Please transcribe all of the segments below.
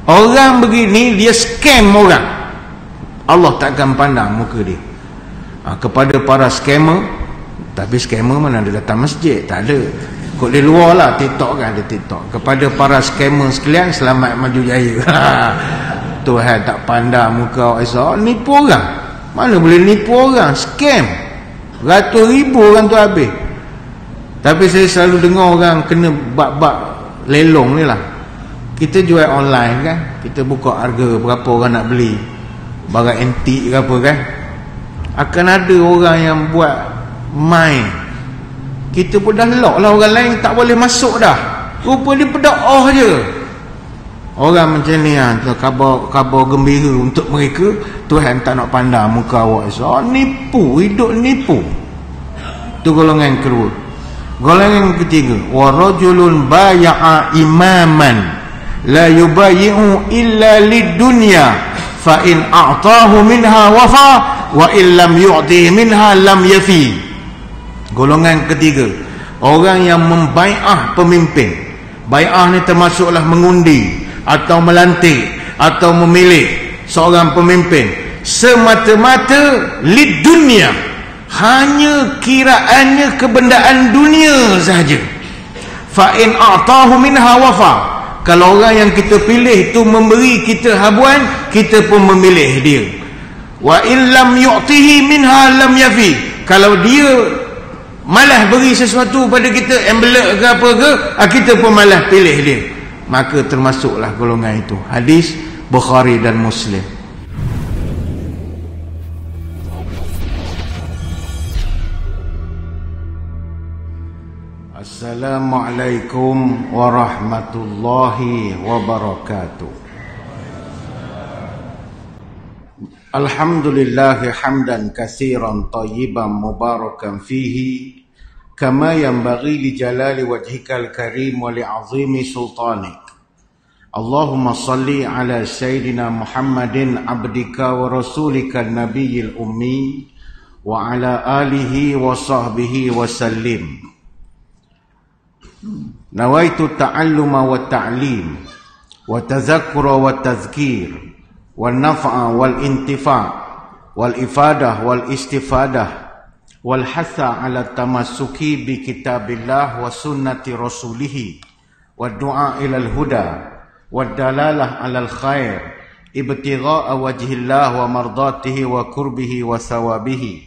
Orang begini dia scam orang, Allah takkan pandang muka dia. Kepada para scammer, tapi scammer mana ada datang masjid? Tak ada. Kok di luar lah, TikTok kan, ada TikTok. Kepada para scammer sekalian, selamat maju jaya. Tuhan tak pandang muka awak. Nipu orang. Mana boleh nipu orang? Scam. Ratus ribu orang tu habis. Tapi saya selalu dengar orang kena bab-bab lelong ni lah. Kita jual online kan, kita buka harga berapa orang nak beli barang antik ke apa kan, akan ada orang yang buat main. Kita pun dah lock lah, orang lain tak boleh masuk dah. Rupa dia berdoa je. Orang macam ni khabar gembira untuk mereka. Tuhan tak nak pandang muka awak. Nipu, hidup nipu. Itu golongan kedua. Golongan ketiga, wa rajulun baya'a imaman la yubayyi'u illa lid-dunya fa in a'tahu minha wafa wa in lam yu'ti minha lam yafi. Golongan ketiga, orang yang membai'ah pemimpin. Bai'ah ni termasuklah mengundi atau melantik atau memilih seorang pemimpin semata-mata lid-dunya, hanya kiraannya kebendaan dunia sahaja. Fa in a'tahu minha wafa. Kalau orang yang kita pilih itu memberi kita habuan, kita pun memilih dia. Wa in lam yu'tihi minha lam yafi. Kalau dia malas beri sesuatu pada kita, envelope ke apa ke, kita pun malas pilih dia, maka termasuklah golongan itu. Hadis Bukhari dan Muslim. Assalamualaikum warahmatullahi wabarakatuh. Alhamdulillahi hamdan katsiran tayyiban mubarakan fihi kama yanbaghi li jalali wajhikal karim wa li 'azimi sultanik. Allahumma salli ala sayyidina Muhammadin abdika wa rasulika nabiyil ummi wa ala alihi wa sahbihi wa sallim. Nawaitu ta'alluma wa ta'lim wa tazakkura wa tazkir wa naf'a wal intifa' wal ifadah wal istifadah wal hatha ala tamassuki bi kitabillah wa sunnati rasulih wa du'a ilal huda wa dalalah alal khair ibtigha'a wajhillah wa mardatihi wa kurbihi wa sawabihi.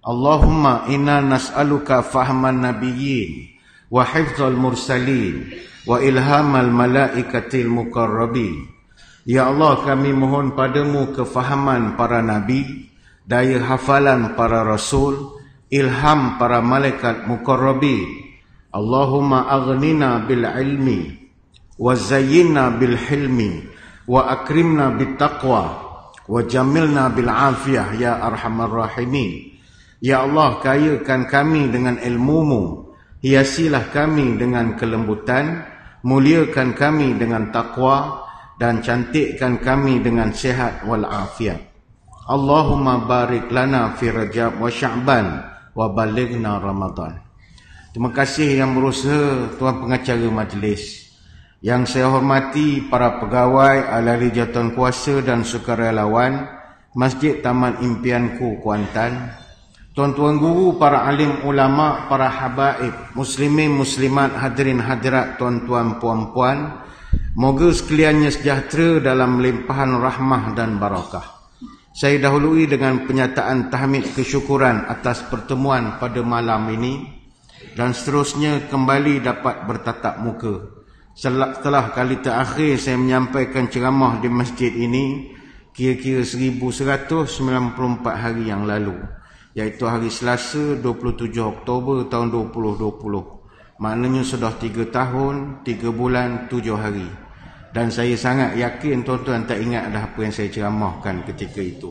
Allahumma inna nas'aluka fahman nabiyyin wa hifdzal mursalin wa ilhamal malaikatil muqarrabin. Ya Allah, kami mohon padamu kefahaman para nabi, daya hafalan para rasul, ilham para malaikat muqarrabin. Allahumma aghnina bil ilmi wa zayyinna bil hilmi wa akrimna bit taqwa wa jamilna bil afiyah ya arhamar rahimin. Ya Allah, kayakan kami dengan ilmu-Mu, hiasilah kami dengan kelembutan, muliakan kami dengan takwa, dan cantikkan kami dengan sehat wal afiat. Allahumma barik lana fi Rajab wa Sya'ban wa balighna Ramadan. Terima kasih yang berusaha tuan pengacara majlis. Yang saya hormati para pegawai, ahli jawatan kuasa dan sukarelawan Masjid Taman Impianku Kuantan, tuan-tuan guru, para alim ulama, para habaib, muslimin muslimat, hadirin hadirat, tuan-tuan puan-puan, moga sekaliannya sejahtera dalam limpahan rahmah dan barakah. Saya dahului dengan penyataan tahmid kesyukuran atas pertemuan pada malam ini dan seterusnya kembali dapat bertatap muka. Setelah kali terakhir saya menyampaikan ceramah di masjid ini kira-kira 1194 hari yang lalu, iaitu hari Selasa 27 Oktober tahun 2020. Maknanya sudah 3 tahun, 3 bulan, 7 hari. Dan saya sangat yakin tuan-tuan tak ingat dah apa yang saya ceramahkan ketika itu.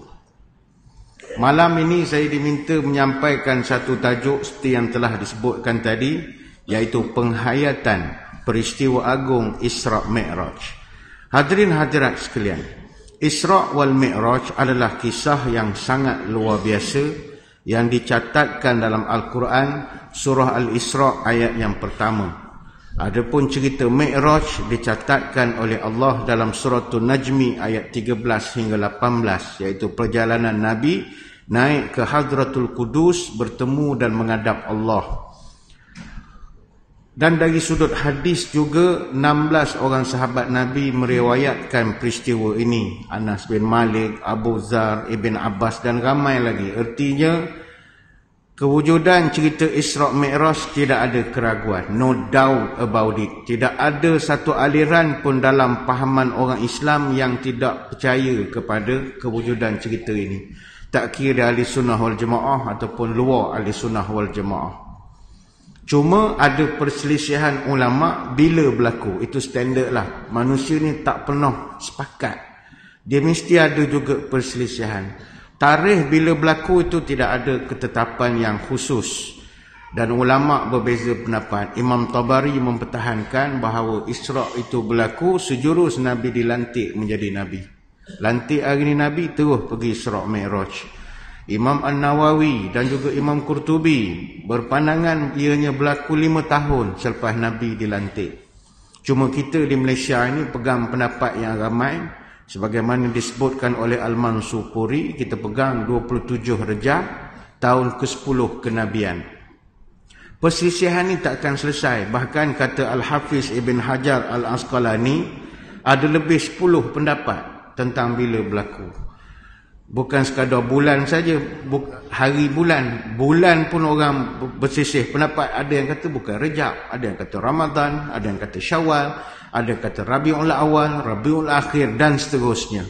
Malam ini saya diminta menyampaikan satu tajuk seperti yang telah disebutkan tadi, iaitu penghayatan peristiwa agung Isra' Mi'raj. Hadirin hadirat sekalian, Isra' wal Mi'raj adalah kisah yang sangat luar biasa yang dicatatkan dalam Al-Quran surah Al-Isra' ayat yang pertama. Adapun cerita Mi'raj dicatatkan oleh Allah dalam surah An-Najmi ayat 13 hingga 18, iaitu perjalanan Nabi naik ke Hadratul Qudus bertemu dan menghadap Allah. Dan dari sudut hadis juga 16 orang sahabat Nabi meriwayatkan peristiwa ini. Anas bin Malik, Abu Dzar, Ibn Abbas dan ramai lagi. Artinya kewujudan cerita Isra' Mi'raj tidak ada keraguan. No doubt about it. Tidak ada satu aliran pun dalam pahaman orang Islam yang tidak percaya kepada kewujudan cerita ini. Tak kira ahli sunnah wal jamaah ataupun luar ahli sunnah wal jamaah. Cuma ada perselisihan ulama bila berlaku. Itu standard lah. Manusia ni tak pernah sepakat. Dia mesti ada juga perselisihan. Tarikh bila berlaku itu tidak ada ketetapan yang khusus. Dan ulama berbeza pendapat. Imam Tabari mempertahankan bahawa Isra' itu berlaku sejurus Nabi dilantik menjadi Nabi. Lantik hari ni Nabi, terus pergi Isra' Mi'raj. Imam An-Nawawi dan juga Imam Qurtubi berpandangan ianya berlaku 5 tahun selepas Nabi dilantik. Cuma kita di Malaysia ini pegang pendapat yang ramai. Sebagaimana disebutkan oleh Al-Mansur Puri, kita pegang 27 Rejab tahun ke-10 kenabian. Perselisihan ini tak akan selesai. Bahkan kata Al-Hafiz Ibn Hajar Al-Asqalani, ada lebih 10 pendapat tentang bila berlaku. Bukan sekadar bulan saja, hari bulan. Bulan pun orang bersisih pendapat. Ada yang kata bukan Rejab, ada yang kata Ramadan, ada yang kata Syawal, ada yang kata Rabiul Awal, Rabiul Akhir dan seterusnya.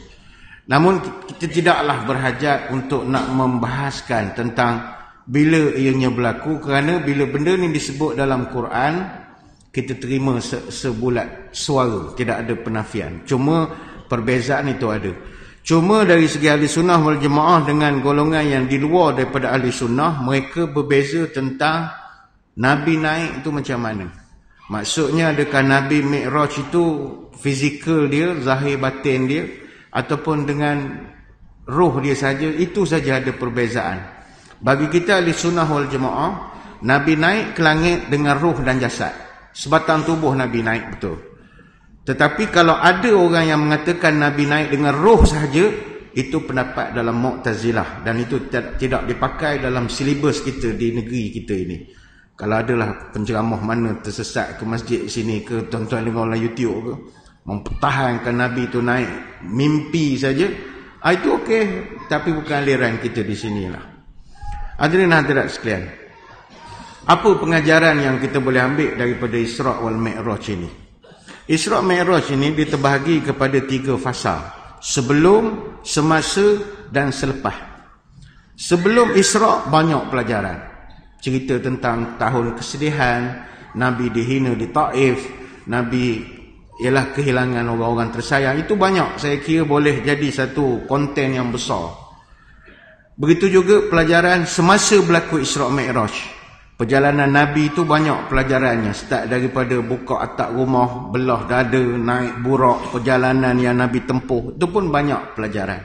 Namun kita tidaklah berhajat untuk nak membahaskan tentang bila ianya berlaku, kerana bila benda ni disebut dalam Quran, kita terima sebulat suara, tidak ada penafian. Cuma perbezaan itu ada. Cuma dari segi ahli sunnah wal jamaah dengan golongan yang di luar daripada ahli sunnah, mereka berbeza tentang Nabi naik itu macam mana. Maksudnya adakah Nabi Mi'raj itu fizikal dia, zahir batin dia, ataupun dengan roh dia saja. Itu saja ada perbezaan. Bagi kita ahli sunnah wal jamaah, Nabi naik ke langit dengan roh dan jasad. Sebatang tubuh Nabi naik betul. Tetapi kalau ada orang yang mengatakan Nabi naik dengan roh sahaja, itu pendapat dalam Mu'tazilah. Dan itu tidak dipakai dalam silibus kita di negeri kita ini. Kalau adalah penceramah mana tersesat ke masjid sini ke, tuan-tuan dengar orang YouTube ke, mempertahankan Nabi itu naik mimpi saja, itu okey. Tapi bukan aliran kita di sinilah. Hadirin hadirat sekalian, apa pengajaran yang kita boleh ambil daripada Isra' wal Mi'raj ini? Isra' Mi'raj ini diterbahagi kepada 3 fasa. Sebelum, semasa dan selepas. Sebelum Isra' banyak pelajaran. Cerita tentang tahun kesedihan, Nabi dihina di Taif, Nabi ialah kehilangan orang-orang tersayang. Itu banyak, saya kira boleh jadi satu konten yang besar. Begitu juga pelajaran semasa berlaku Isra' Mi'raj. Perjalanan Nabi itu banyak pelajarannya. Start daripada buka atap rumah, belah dada, naik burak, perjalanan yang Nabi tempuh. Itu pun banyak pelajaran.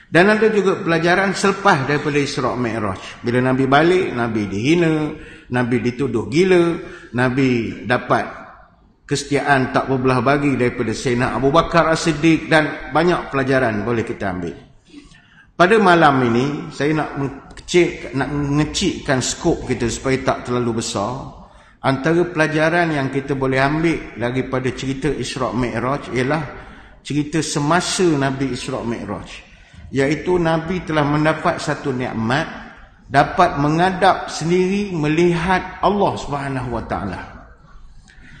Dan ada juga pelajaran selepas daripada Isra' Mi'raj. Bila Nabi balik, Nabi dihina, Nabi dituduh gila, Nabi dapat kesetiaan tak berbelah bagi daripada Sayyidina Abu Bakar As-Siddiq, dan banyak pelajaran boleh kita ambil. Pada malam ini, saya nak ngecikkan skop kita supaya tak terlalu besar. Antara pelajaran yang kita boleh ambil daripada cerita Isra' Mi'raj ialah cerita semasa Nabi Isra' Mi'raj. Iaitu Nabi telah mendapat satu nikmat, dapat menghadap sendiri melihat Allah SWT.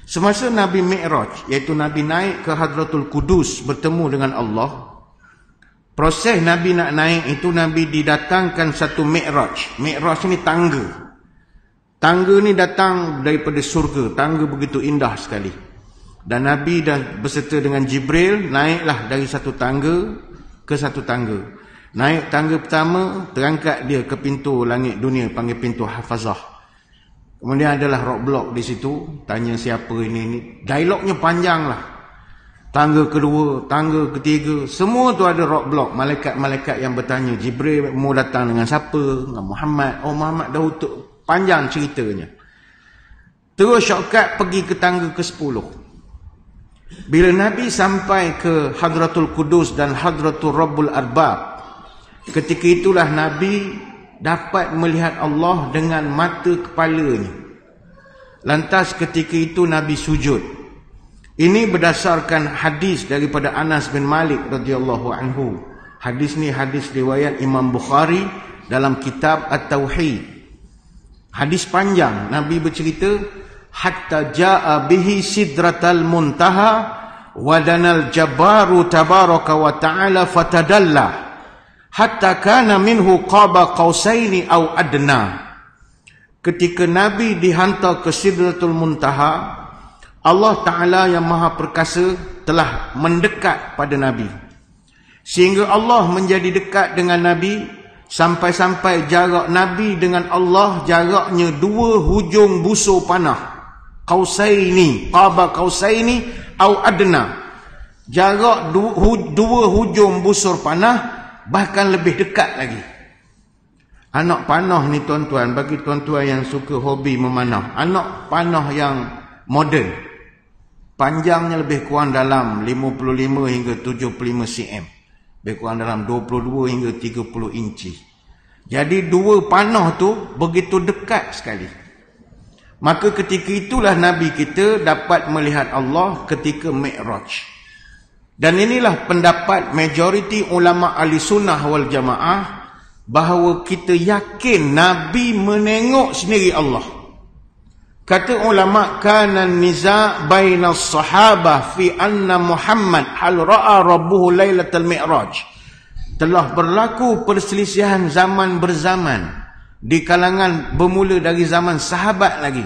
Semasa Nabi Mi'raj, iaitu Nabi naik ke Hadratul Qudus bertemu dengan Allah, proses Nabi nak naik itu, Nabi didatangkan satu Mi'raj. Mi'raj ni tangga. Tangga ni datang daripada surga. Tangga begitu indah sekali. Dan Nabi dah berserta dengan Jibril, naiklah dari satu tangga ke satu tangga. Naik tangga pertama, terangkat dia ke pintu langit dunia, panggil pintu Hafazah. Kemudian adalah roadblock di situ. Tanya siapa ini. Dialognya panjang lah. Tangga kedua, tangga ketiga, semua tu ada roadblock. Malaikat-malaikat yang bertanya, Jibril mau datang dengan siapa? Dengan Muhammad. Oh, Muhammad dah utuk. Panjang ceritanya. Terus shortcut pergi ke tangga ke-10. Bila Nabi sampai ke Hadratul Qudus dan Hadratul Rabbul Arbab, ketika itulah Nabi dapat melihat Allah dengan mata kepalanya. Lantas ketika itu Nabi sujud. Ini berdasarkan hadis daripada Anas bin Malik radhiyallahu anhu. Hadis ni hadis riwayat Imam Bukhari dalam kitab At-Tauhid. Hadis panjang. Nabi bercerita, hatta jaa bihi sidratal muntaha wadanal jabbaru tabaraka wa ta'ala fatadalla hatta kana minhu qaba qausaini au adna. Ketika Nabi dihantar ke Sidratul Muntaha, Allah Ta'ala yang Maha Perkasa telah mendekat pada Nabi. Sehingga Allah menjadi dekat dengan Nabi, sampai-sampai jarak Nabi dengan Allah jaraknya 2 hujung busur panah. Qausaini, qaba qausaini au adna. Jarak 2 hujung busur panah, bahkan lebih dekat lagi. Anak panah ni tuan-tuan, bagi tuan-tuan yang suka hobi memanah, anak panah yang moden, panjangnya lebih kurang dalam 55 hingga 75 cm, lebih kurang dalam 22 hingga 30 inci. Jadi 2 panah tu begitu dekat sekali. Maka ketika itulah Nabi kita dapat melihat Allah ketika Mi'raj. Dan inilah pendapat majoriti ulama ahli sunnah wal jamaah, bahawa kita yakin Nabi menengok sendiri Allah. Kata ulama, kana niza' baina sahabah fi anna Muhammad hal ra'a rabbuhu lailatul mi'raj. Telah berlaku perselisihan zaman berzaman di kalangan bermula dari zaman sahabat lagi.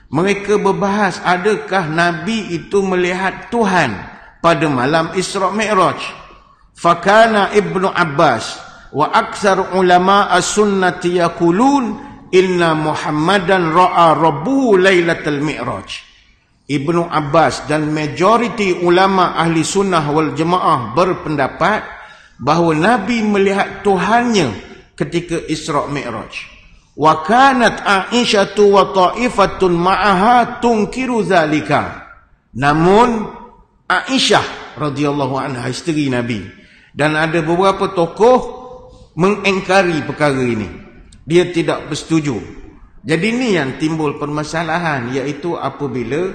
Mereka berbahas, adakah Nabi itu melihat Tuhan pada malam Isra' Mi'raj? Fakana Ibnu Abbas wa aksar ulama as-sunnati yaqulun inna Muhammadan ra'a rabbuhu lailatul mi'raj. Ibnu Abbas dan majoriti ulama ahli sunnah wal jamaah berpendapat bahawa Nabi melihat Tuhannya ketika Isra' Mi'raj. Wa kanat Aisyah wa ta'ifatun ma'aha tunkiru zalika. Namun Aisyah radhiyallahu anha, isteri Nabi, dan ada beberapa tokoh mengingkari perkara ini. Dia tidak bersetuju. Jadi ini yang timbul permasalahan, iaitu apabila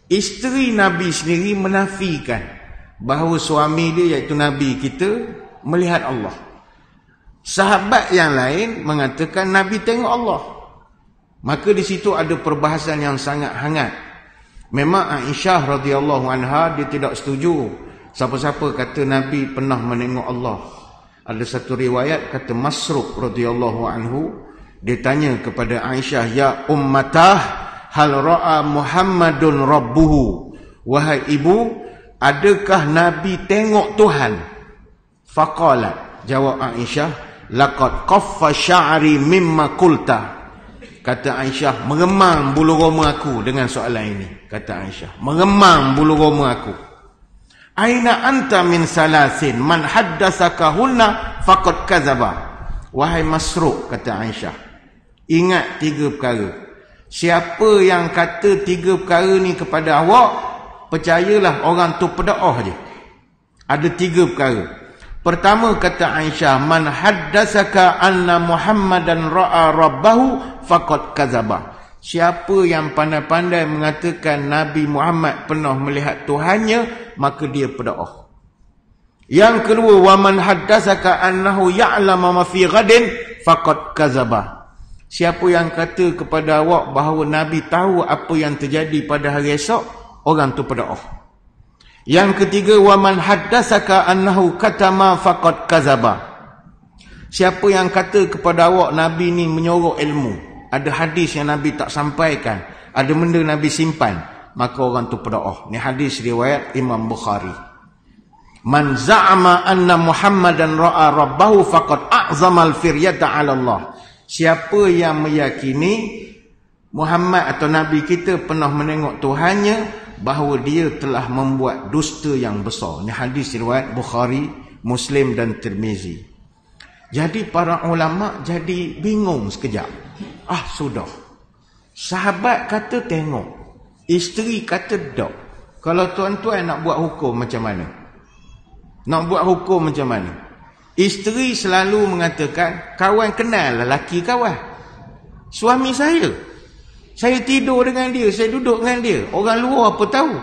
isteri Nabi sendiri menafikan bahawa suami dia, iaitu Nabi kita, melihat Allah. Sahabat yang lain mengatakan Nabi tengok Allah. Maka di situ ada perbahasan yang sangat hangat. Memang Aisyah radhiyallahu anha dia tidak setuju siapa-siapa kata Nabi pernah menengok Allah. Ada satu riwayat kata Masruq radhiyallahu anhu, dia tanya kepada Aisyah, ya ummatah, hal ra'a Muhammadun rabbuhu? Wahai ibu, adakah Nabi tengok Tuhan? Faqalat, jawab Aisyah, laqad qaffa sya'ri mimma qulta. Kata Aisyah, mengemang bulu roma aku dengan soalan ini. Kata Aisyah, mengemang bulu roma aku. Aina anta min salasin man haddasaka hunna faqad kadzaba. Wahai Masruq, kata Aisyah, ingat 3 perkara. Siapa yang kata 3 perkara ni kepada awak, percayalah orang tu pedaah je. Ada 3 perkara. Pertama, kata Aisyah, man haddasaka anna Muhammadan ra'a rabbahu faqad kadzaba. Siapa yang pandai-pandai mengatakan Nabi Muhammad pernah melihat Tuhannya, maka dia pedaah. Yang kedua, wa man haddasaka annahu ya'lamu ma fi ghadin faqad kadzaba. Siapa yang kata kepada awak bahawa Nabi tahu apa yang terjadi pada hari esok, orang tu pedaah. Yang ketiga, wa man haddasaka annahu katama faqad kadzaba. Siapa yang kata kepada awak Nabi ni menyorok ilmu, ada hadis yang Nabi tak sampaikan, ada benda Nabi simpan, maka orang tu pedaah. Ni hadis riwayat Imam Bukhari. Man za'ama anna Muhammadan ra'a rabbahu faqad a'zamal firyata 'ala Allah. Siapa yang meyakini Muhammad atau Nabi kita pernah menengok Tuhannya, bahawa dia telah membuat dusta yang besar. Ini hadis riwayat Bukhari, Muslim dan Tirmizi. Jadi para ulama jadi bingung sekejap. Sudah. Sahabat kata tengok, isteri kata tak. Kalau tuan-tuan nak buat hukum macam mana? Nak buat hukum macam mana? Isteri selalu mengatakan, kawan kenal lelaki kawan. Suami saya tidur dengan dia, saya duduk dengan dia. Orang luar apa tahu?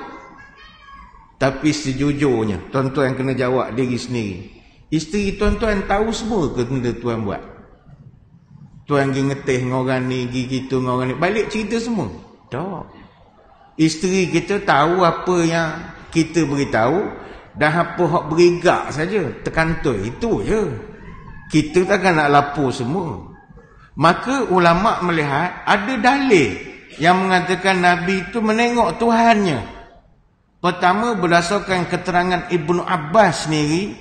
Tapi sejujurnya, tuan-tuan kena jawab diri sendiri. Isteri tuan-tuan tahu semua ke benda tuan buat? Tuan pergi ngetih dengan orang ni, pergi gitu dengan orang ni, balik cerita semua? Tak. Isteri kita tahu apa yang kita beritahu, dan apa hak berigak saja, terkantoi, itu je. Kita takkan nak lapor semua. Maka ulama' melihat ada dalil yang mengatakan Nabi itu menengok Tuhannya. Pertama, berdasarkan keterangan Ibnu Abbas sendiri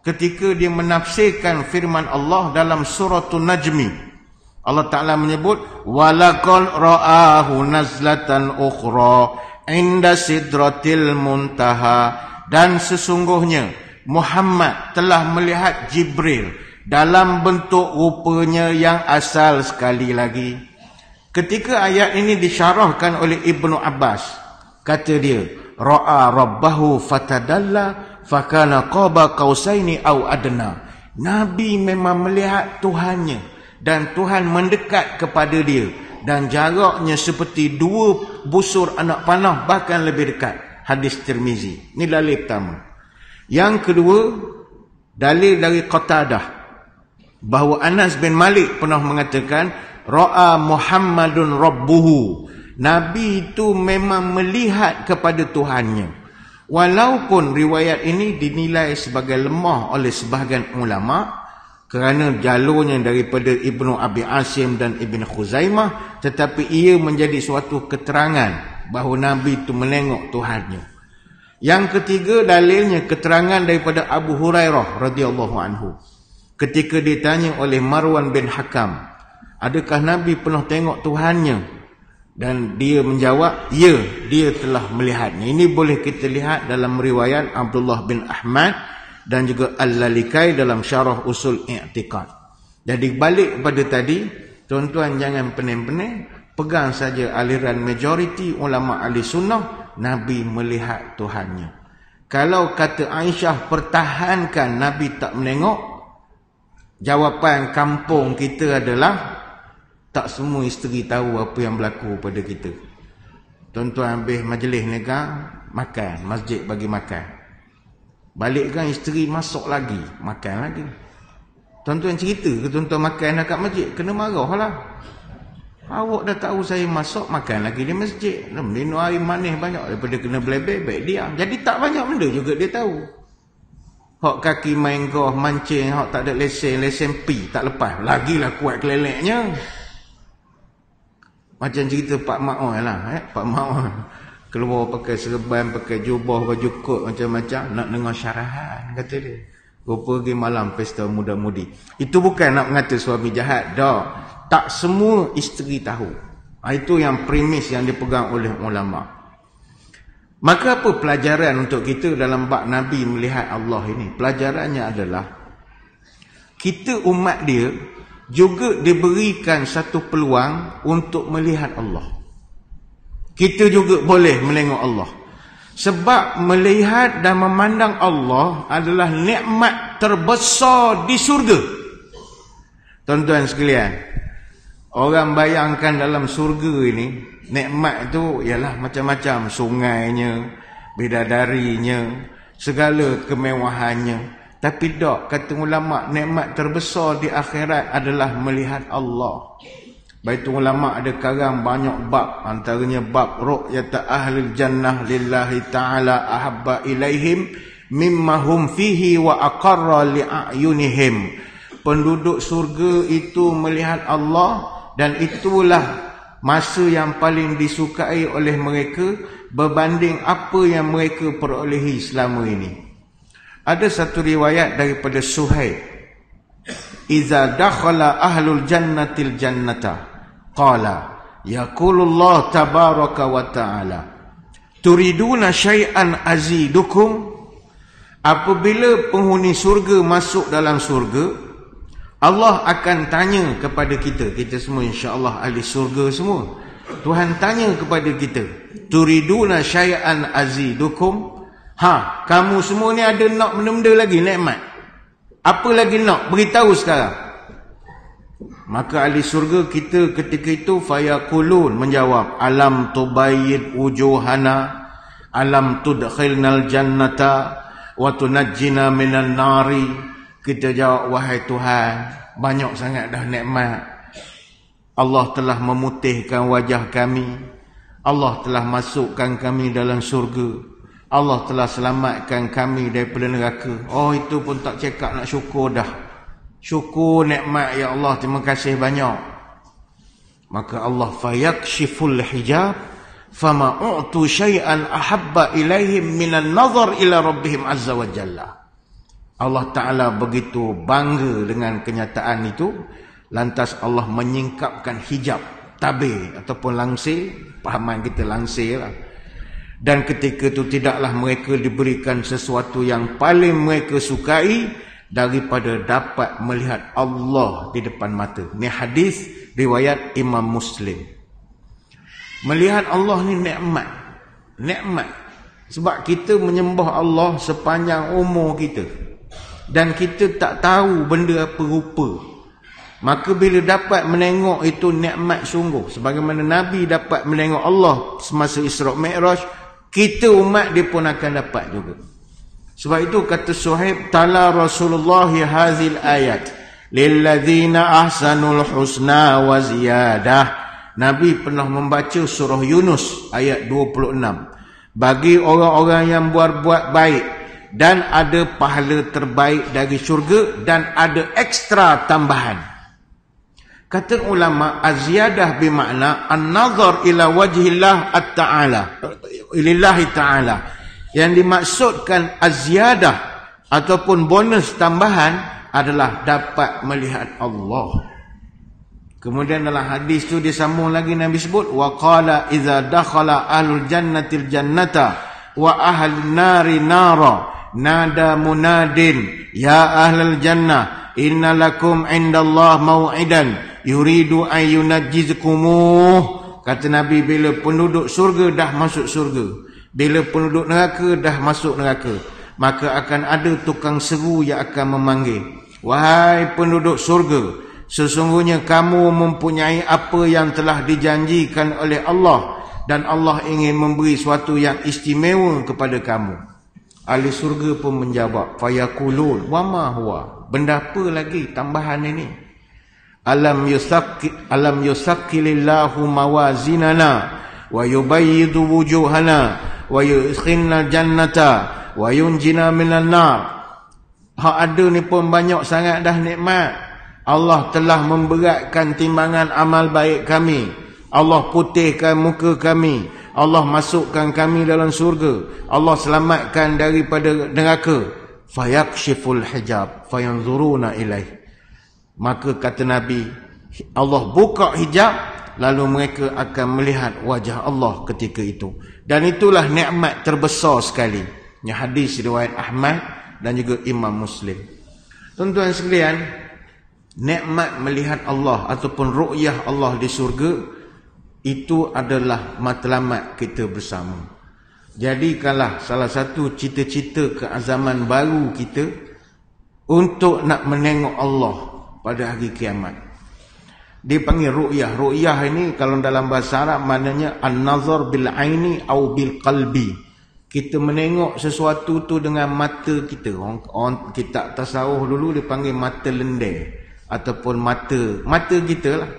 ketika dia menafsirkan firman Allah dalam suratul Najmi. Allah Ta'ala menyebut, walaqad ra'ahu nazlatan ukhra inda sidratil muntaha. Dan sesungguhnya Muhammad telah melihat Jibril dalam bentuk rupanya yang asal sekali lagi. Ketika ayat ini disyarahkan oleh Ibnu Abbas, kata dia, ra'a rabbahu fatadalla fakana qaba qausaini au adna. Nabi memang melihat Tuhannya dan Tuhan mendekat kepada dia dan jaraknya seperti 2 busur anak panah, bahkan lebih dekat. Hadis Tirmizi. Ini dalil pertama. Yang kedua, dalil dari Qatadah bahawa Anas bin Malik pernah mengatakan ra'a Muhammadun rabbuhu. Nabi itu memang melihat kepada Tuhannya. Walaupun riwayat ini dinilai sebagai lemah oleh sebahagian ulama kerana jalurnya daripada Ibnu Abi Asim dan Ibn Khuzaimah, tetapi ia menjadi suatu keterangan bahawa Nabi itu menengok Tuhannya. Yang ketiga, dalilnya keterangan daripada Abu Hurairah radhiyallahu anhu. Ketika ditanya oleh Marwan bin Hakam, adakah Nabi pernah tengok Tuhannya? Dan dia menjawab, ya, dia telah melihatnya. Ini boleh kita lihat dalam riwayat Abdullah bin Ahmad dan juga Al-Lalikai dalam syarah usul i'tiqad. Jadi balik pada tadi, tuan-tuan jangan pening-pening, pegang saja aliran majoriti ulama ahli sunnah, Nabi melihat Tuhannya. Kalau kata Aisyah pertahankan Nabi tak menengok, jawapan kampung kita adalah tak semua isteri tahu apa yang berlaku pada kita. Tuan-tuan habis majlis nikah, makan, masjid bagi makan. Balikkan isteri masuk lagi, makan lagi. Tuan-tuan cerita ke tuan-tuan makan dekat masjid, kena marah lah. Awak dah tahu saya masuk, makan lagi di masjid. Minum air manis banyak daripada kena belebek, baik diam. Jadi tak banyak benda juga dia tahu. Hak kaki main golf, mancing, hak tak ada lesen pi, tak lepas. Lagilah kuat keleleknya. Macam cerita Pak Ma'oi lah. Pak Ma'oi keluar pakai serban, pakai jubah, baju kot, macam-macam. Nak dengar syarahan, kata dia. Rupa pergi malam pesta muda-mudi. Itu bukan nak mengata suami jahat. Dah. Tak semua isteri tahu. Itu yang premis yang dipegang oleh ulama. Maka apa pelajaran untuk kita dalam bab Nabi melihat Allah ini? Pelajarannya adalah kita umat dia juga diberikan satu peluang untuk melihat Allah. Kita juga boleh menengok Allah. Sebab melihat dan memandang Allah adalah nikmat terbesar di surga. Tuan-tuan sekalian, orang bayangkan dalam surga ini, nikmat itu ialah macam-macam. Sungainya, bidadarinya, segala kemewahannya. Tapi tak, kata ulama', nikmat terbesar di akhirat adalah melihat Allah. Baitul ulama' ada karang banyak bab. Antaranya bab ru'yata ahlil jannah lillahi ta'ala ahabba ilaihim mimma hum fihi wa aqarra li'ayunihim. Penduduk surga itu melihat Allah, dan itulah masa yang paling disukai oleh mereka berbanding apa yang mereka perolehi selama ini. Ada satu riwayat daripada Suhaib, iza dakhala ahlul jannatil jannata qala yaqulullah tabaraka wa ta'ala turiduna syai'an azidukum. Apabila penghuni surga masuk dalam surga, Allah akan tanya kepada kita semua, insya-Allah ahli surga semua, Tuhan tanya kepada kita, turiduna syai'an azidukum? Kamu semua ni ada nak benda-benda lagi nikmat? Apa lagi nak? Beritahu sekarang. Maka ahli surga kita ketika itu fayaqulun, menjawab, alam tubayyid wujuhana, alam tudkhilnal jannata wa tunajjina minan nari. Kita jawab, wahai Tuhan, banyak sangat dah nikmat. Allah telah memutihkan wajah kami, Allah telah masukkan kami dalam surga, Allah telah selamatkan kami daripada neraka. Oh, itu pun tak cakap nak syukur dah. Syukur nikmat, ya Allah, terima kasih banyak. Maka Allah fayakshiful hijab fama u'tu syai'an ahabba ilaihim minan nazar ila rabbihim azza wa jalla. Allah Ta'ala begitu bangga dengan kenyataan itu, lantas Allah menyingkapkan hijab, tabir ataupun langsir, pahaman kita langsir lah. Dan ketika itu tidaklah mereka diberikan sesuatu yang paling mereka sukai daripada dapat melihat Allah di depan mata. Ini hadis riwayat Imam Muslim. Melihat Allah ni nikmat. Nikmat. Sebab kita menyembah Allah sepanjang umur kita. Dan kita tak tahu benda apa rupa. Maka bila dapat menengok itu nikmat sungguh. Sebagaimana Nabi dapat menengok Allah semasa Isra' Mi'raj, kita umat dia pun akan dapat juga. Sebab itu kata Suhaib, tala Rasulullah hazil ayat lilladzina ahsanul husna wa ziyadah. Nabi pernah membaca surah Yunus ayat 26. Bagi orang-orang yang buat baik dan ada pahala terbaik dari syurga dan ada ekstra tambahan. Kata ulama, az-ziyadah bermakna an-nazar ila wajhillah at-ta'ala, lillahi ta'ala. Yang dimaksudkan az-ziyadah ataupun bonus tambahan adalah dapat melihat Allah. Kemudian dalam hadis tu disambung lagi, Nabi sebut, wa qala idza dakhala ahlul jannatil jannata wa ahlun nari nara nada munadin ya ahlal jannah inna lakum indallah mau'idan yuridu an yunajjizkumuh. Kata Nabi, bila penduduk surga dah masuk surga, bila penduduk neraka dah masuk neraka, maka akan ada tukang seru yang akan memanggil, wahai penduduk surga, sesungguhnya kamu mempunyai apa yang telah dijanjikan oleh Allah, dan Allah ingin memberi sesuatu yang istimewa kepada kamu. Ahli surga pun menjawab, fayaqulun wa ma huwa, benda apa lagi tambahan ini? Alam yusakkilillahu mawazinana wa yubayyidu wujuhana wa yudkhilna jannata wa yunjina minan nar. Ada ni pun banyak sangat dah nikmat. Allah telah memberatkan timbangan amal baik kami, Allah putihkan muka kami, Allah masukkan kami dalam surga, Allah selamatkan daripada neraka. Fayakshiful hijab fayanzuruna ilaih. Maka kata Nabi, Allah buka hijab, lalu mereka akan melihat wajah Allah ketika itu. Dan itulah nikmat terbesar sekali. Yang hadis riwayat Ahmad dan juga Imam Muslim. Tuan-tuan sekalian, nikmat melihat Allah ataupun ru'yah Allah di surga, itu adalah matlamat kita bersama. Jadikanlah salah satu cita-cita keazaman baru kita untuk nak menengok Allah pada hari kiamat. Dipanggil ru'yah. Ru'yah ini kalau dalam bahasa Arab maknanya an-nazar bil aini au bil qalbi. Kita menengok sesuatu tu dengan mata kita. Orang kitab tasawuf dulu dipanggil mata lendeh ataupun mata kita lah.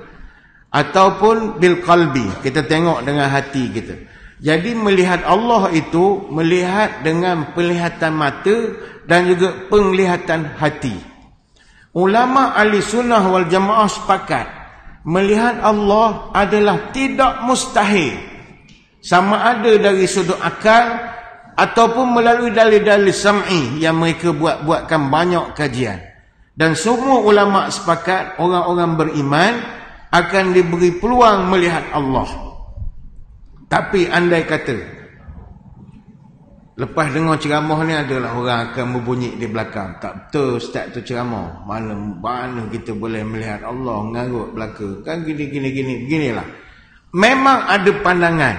Ataupun bil qalbi, kita tengok dengan hati kita. Jadi melihat Allah itu melihat dengan penglihatan mata dan juga penglihatan hati. Ulama ahli sunnah wal jamaah sepakat, melihat Allah adalah tidak mustahil, sama ada dari sudut akal ataupun melalui dalil-dalil sam'i yang mereka buatkan banyak kajian. Dan semua ulama sepakat orang-orang beriman akan diberi peluang melihat Allah. Tapi andai kata lepas dengar ceramah ni adalah orang akan berbunyi di belakang, tak betul ustaz tu ceramah, mana kita boleh melihat Allah, mengarut belaka, kan gini beginilah. memang ada pandangan,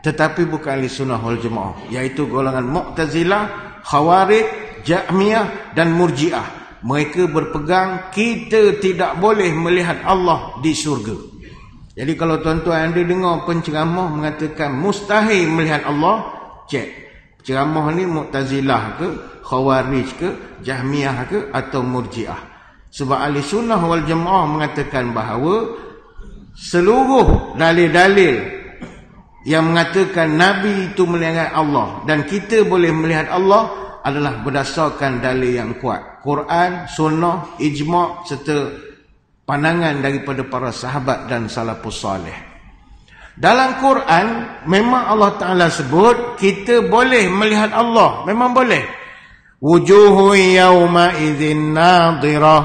tetapi bukan ahli sunnah wal jamaah, iaitu golongan Mu'tazilah, Khawarij, Jahmiyah dan Murji'ah. Mereka berpegang kita tidak boleh melihat Allah di syurga. Jadi kalau tuan-tuan anda dengar penceramah mengatakan mustahil melihat Allah, cek ceramah ni Mu'tazilah ke, Khawarij ke, Jahmiyah ke, atau Murji'ah. Sebab ahli sunnah wal jamaah mengatakan bahawa seluruh dalil-dalil yang mengatakan Nabi itu melihat Allah dan kita boleh melihat Allah adalah berdasarkan dalil yang kuat. Quran, sunnah, ijma' serta pandangan daripada para sahabat dan salafus salih. Dalam Quran memang Allah Ta'ala sebut kita boleh melihat Allah. Memang boleh. Wujuhu yawma idzin nadhirah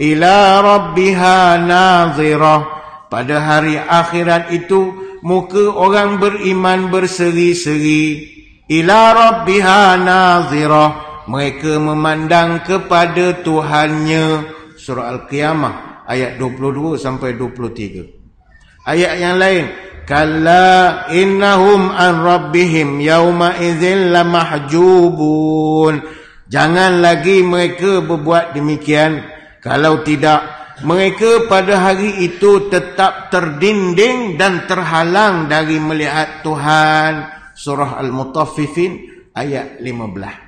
ila rabbiha nadhirah. Pada hari akhirat itu muka orang beriman berseri-seri. Ila rabbiha nadhirah. Mereka memandang kepada Tuhannya. Surah Al-Qiyamah ayat 22 sampai 23. Ayat yang lain, kalla innahum an rabbihim yawma idzin lamahjubun. Jangan lagi mereka berbuat demikian. Kalau tidak, mereka pada hari itu tetap terdinding dan terhalang dari melihat Tuhan. Surah Al-Mutaffifin ayat 15.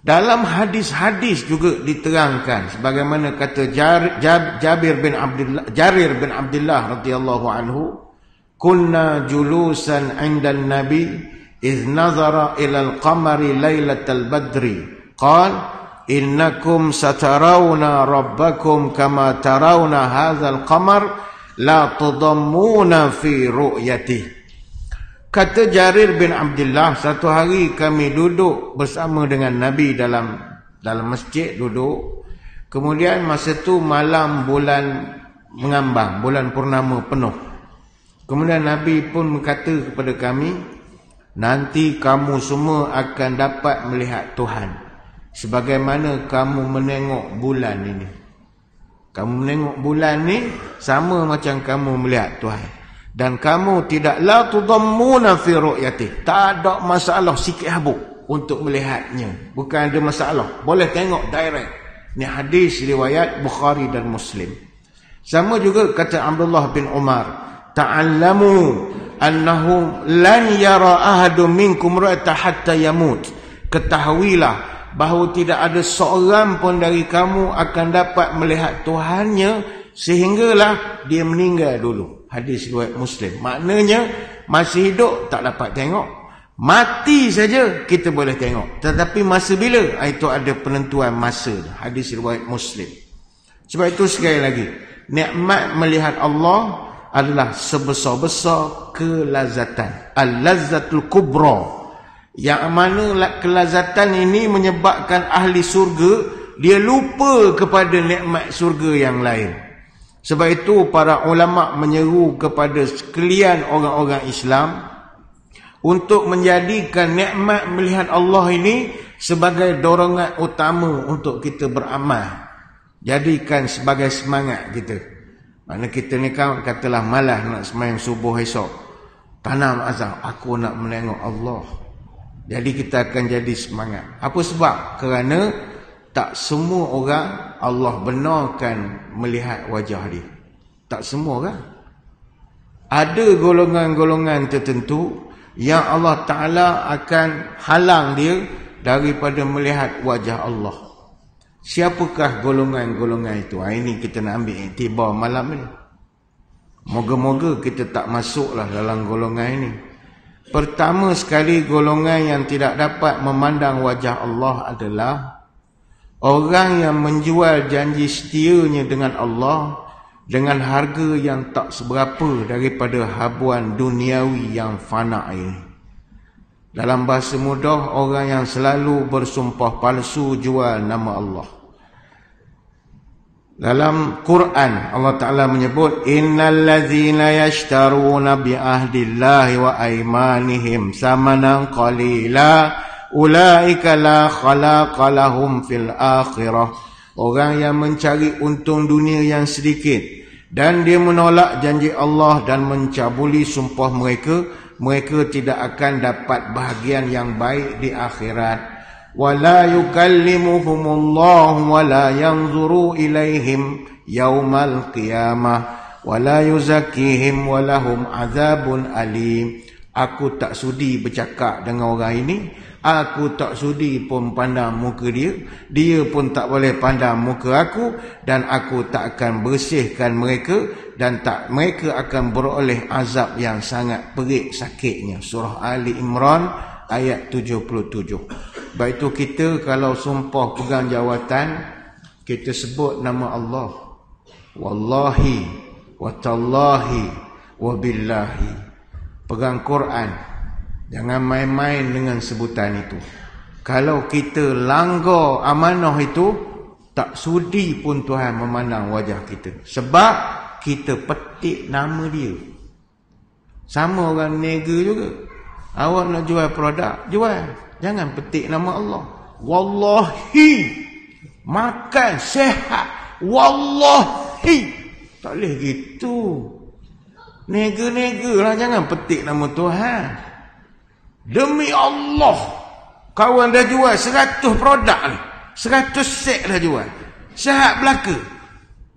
Dalam hadis-hadis juga diterangkan sebagaimana kata Jarir bin Abdullah radhiyallahu anhu, kunna julusan 'inda an-nabi idh nazara ila al-qamari lailatal badri qala innakum satarawna rabbakum kama tarawna hadzal qamar la tudammuna fi ru'yatihi. Kata Jarir bin Abdullah, satu hari kami duduk bersama dengan Nabi dalam masjid duduk. Kemudian masa tu malam bulan mengambang, bulan purnama penuh. Kemudian Nabi pun berkata kepada kami, nanti kamu semua akan dapat melihat Tuhan sebagaimana kamu menengok bulan ini. Kamu menengok bulan ni sama macam kamu melihat Tuhan. Dan kamu tidak la tudammuna fi ru'yati. Tak ada masalah sikit habuk untuk melihatnya. Bukan ada masalah. Boleh tengok direct. Ini hadis riwayat Bukhari dan Muslim. Sama juga kata Abdullah bin Umar, ta'allamu annahu lan yara ahadun minkum ru'yata hatta yamut. Ketahuilah bahawa tidak ada seorang pun dari kamu akan dapat melihat Tuhannya sehinggalah dia meninggal dulu. Hadis riwayat Muslim. Maknanya masih hidup tak dapat tengok, mati saja kita boleh tengok. Tetapi masa bila? Itu ada penentuan masa. Hadis riwayat Muslim. Sebab itu sekali lagi, nikmat melihat Allah adalah sebesar-besar kelazatan. Al-lazzatul kubra. Yang mana kelazatan ini menyebabkan ahli surga dia lupa kepada nikmat surga yang lain. Sebab itu para ulama menyeru kepada sekalian orang-orang Islam untuk menjadikan nikmat melihat Allah ini sebagai dorongan utama untuk kita beramal. Jadikan sebagai semangat kita. Mana kita ni kan katalah malas nak sembahyang subuh esok. Tanam azam, aku nak menengok Allah. Jadi kita akan jadi semangat. Apa sebab? Kerana tak semua orang Allah benarkan melihat wajah dia. Tak semua kan? Ada golongan-golongan tertentu yang Allah Ta'ala akan halang dia daripada melihat wajah Allah. Siapakah golongan-golongan itu? Ini kita nak ambil iktibar malam ini. Moga-moga kita tak masuklah dalam golongan ini. Pertama sekali, golongan yang tidak dapat memandang wajah Allah adalah orang yang menjual janji setianya dengan Allah dengan harga yang tak seberapa daripada habuan duniawi yang fana ini. Dalam bahasa mudah, orang yang selalu bersumpah palsu jual nama Allah. Dalam Quran Allah Ta'ala menyebut, innal ladzina yashtaruna bi ahdillahi wa aymanihim samanan qalila ulaika la khalaqa lahum fil akhirah. Orang yang mencari untung dunia yang sedikit Dan dia menolak janji Allah dan mencabuli sumpah mereka. Mereka tidak akan dapat bahagian yang baik di akhirat. وَلَا يُكَلِّمُهُمُ اللَّهُ وَلَا يَنْظُرُ إِلَيْهِمْ يَوْمَ الْقِيَامَةِ وَلَا يُزَكِّيهِمْ وَلَهُمْ عَذَابٌ أَلِيمٌ. Aku tak sudi bercakap dengan orang ini. Aku tak sudi pun pandang muka dia. Dia pun tak boleh pandang muka aku. Dan aku tak akan bersihkan mereka. Dan mereka akan beroleh azab yang sangat perik sakitnya. Surah Ali Imran ayat 77. Baik itu kita kalau sumpah pegang jawatan, kita sebut nama Allah. Wallahi, watallahi, wabillahi. Pegang Quran. Jangan main-main dengan sebutan itu. Kalau kita langgar amanah itu, tak sudi pun Tuhan memandang wajah kita. Sebab kita petik nama dia. Sama orang niaga juga. Awak nak jual produk, jual. Jangan petik nama Allah. Wallahi. Makan sehat. Wallahi. Tak boleh gitu. Nega-nega lah, jangan petik nama Tuhan. Demi Allah. Kawan dah jual 100 produk ni. 100 set dah jual. Sehat belaka.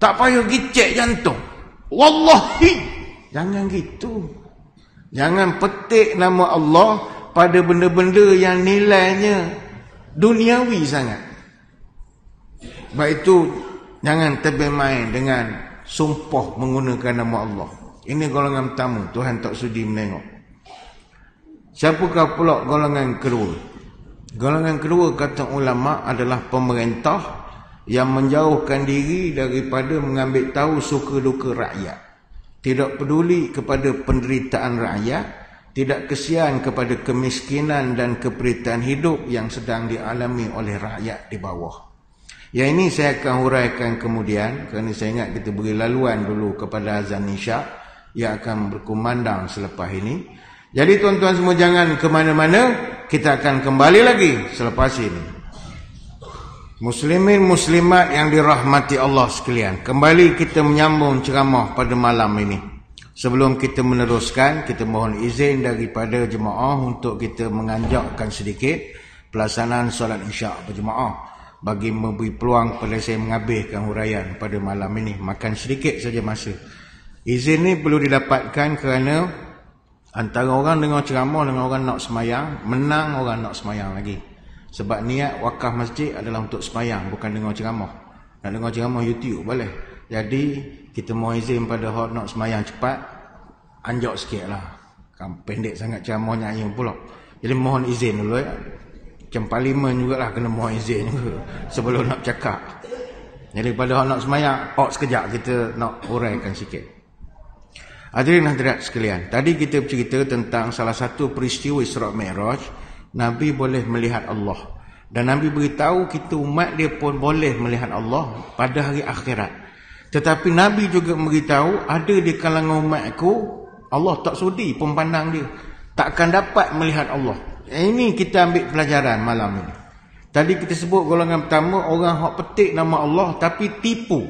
Tak payah gicek jantung. Wallahi. Jangan gitu. Jangan petik nama Allah pada benda-benda yang nilainya duniawi sangat. Baik itu, jangan termain dengan sumpah menggunakan nama Allah. Ini golongan pertama, Tuhan tak sudi menengok. Siapakah pula golongan kedua? Golongan kedua kata ulama adalah pemerintah yang menjauhkan diri daripada mengambil tahu suka duka rakyat. Tidak peduli kepada penderitaan rakyat, tidak kesian kepada kemiskinan dan keperitan hidup yang sedang dialami oleh rakyat di bawah. Yang ini saya akan huraikan kemudian, kerana saya ingat kita beri laluan dulu kepada azan isyak yang akan berkumandang selepas ini. Jadi tuan-tuan semua jangan ke mana-mana, kita akan kembali lagi selepas ini. Muslimin muslimat yang dirahmati Allah sekalian, kembali kita menyambung ceramah pada malam ini. Sebelum kita meneruskan, kita mohon izin daripada jemaah untuk kita menganjakkan sedikit pelaksanaan solat isyak berjemaah, bagi memberi peluang kepada saya menghabiskan huraian pada malam ini. Makan sedikit saja masa. Izin ni perlu didapatkan kerana antara orang dengar ceramah dengan orang nak semayang, menang orang nak semayang lagi. Sebab niat wakaf masjid adalah untuk semayang, bukan dengar ceramah. Nak dengar ceramah YouTube boleh. Jadi kita mohon izin pada hak nak semayang cepat, anjak sikit lah. Kan pendek sangat ceramahnya ayam pula. Jadi mohon izin dulu ya. Macam parlimen jugalah kena mohon izin juga sebelum nak cakap. Jadi pada hak nak semayang, sekejap kita nak uraikan sikit. Hadirin hadirat sekalian, tadi kita bercerita tentang salah satu peristiwa Isra' Mi'raj. Nabi boleh melihat Allah. Dan Nabi beritahu kita umat dia pun boleh melihat Allah pada hari akhirat. Tetapi Nabi juga beritahu ada di kalangan umatku, Allah tak sudi pun pandang dia. Tak akan dapat melihat Allah. Ini kita ambil pelajaran malam ini. Tadi kita sebut golongan pertama, orang hak petik nama Allah tapi tipu.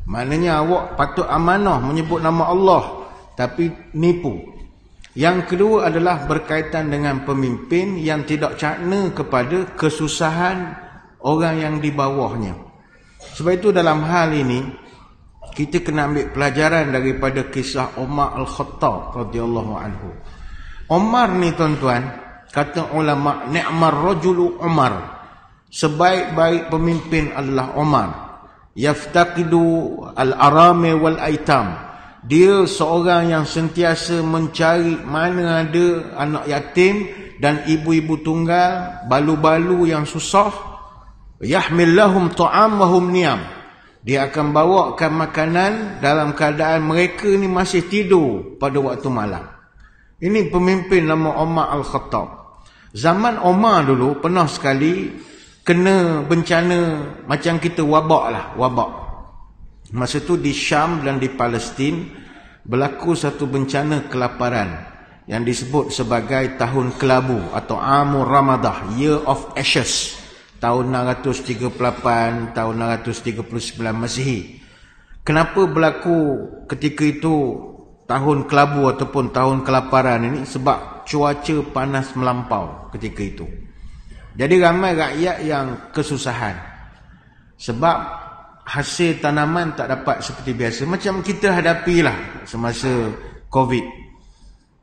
Maknanya awak patut amanah menyebut nama Allah tapi nipu. Yang kedua adalah berkaitan dengan pemimpin yang tidak cakna kepada kesusahan orang yang di bawahnya. Sebab itu dalam hal ini kita kena ambil pelajaran daripada kisah Umar Al-Khattab radhiyallahu anhu. Umar ni tuan-tuan, kata ulama, ni'mar rajulu Umar. Sebaik-baik pemimpin adalah Umar. Yaftaqidu al-arami wal aitam. Dia seorang yang sentiasa mencari mana ada anak yatim dan ibu-ibu tunggal, balu-balu yang susah. Yahmil lahum ta'amahum niyam. Dia akan bawakan makanan dalam keadaan mereka ni masih tidur pada waktu malam. Ini pemimpin nama Umar Al-Khattab. Zaman Umar dulu pernah sekali kena bencana macam kita wabak lah, wabak. Masa itu di Syam dan di Palestin berlaku satu bencana kelaparan yang disebut sebagai tahun kelabu atau Amur Ramadah, Year of Ashes, tahun 638, tahun 639 Masihi. Kenapa berlaku ketika itu tahun kelabu ataupun tahun kelaparan ini? Sebab cuaca panas melampau ketika itu. Jadi ramai rakyat yang kesusahan. Sebab hasil tanaman tak dapat seperti biasa. Macam kita hadapilah semasa COVID.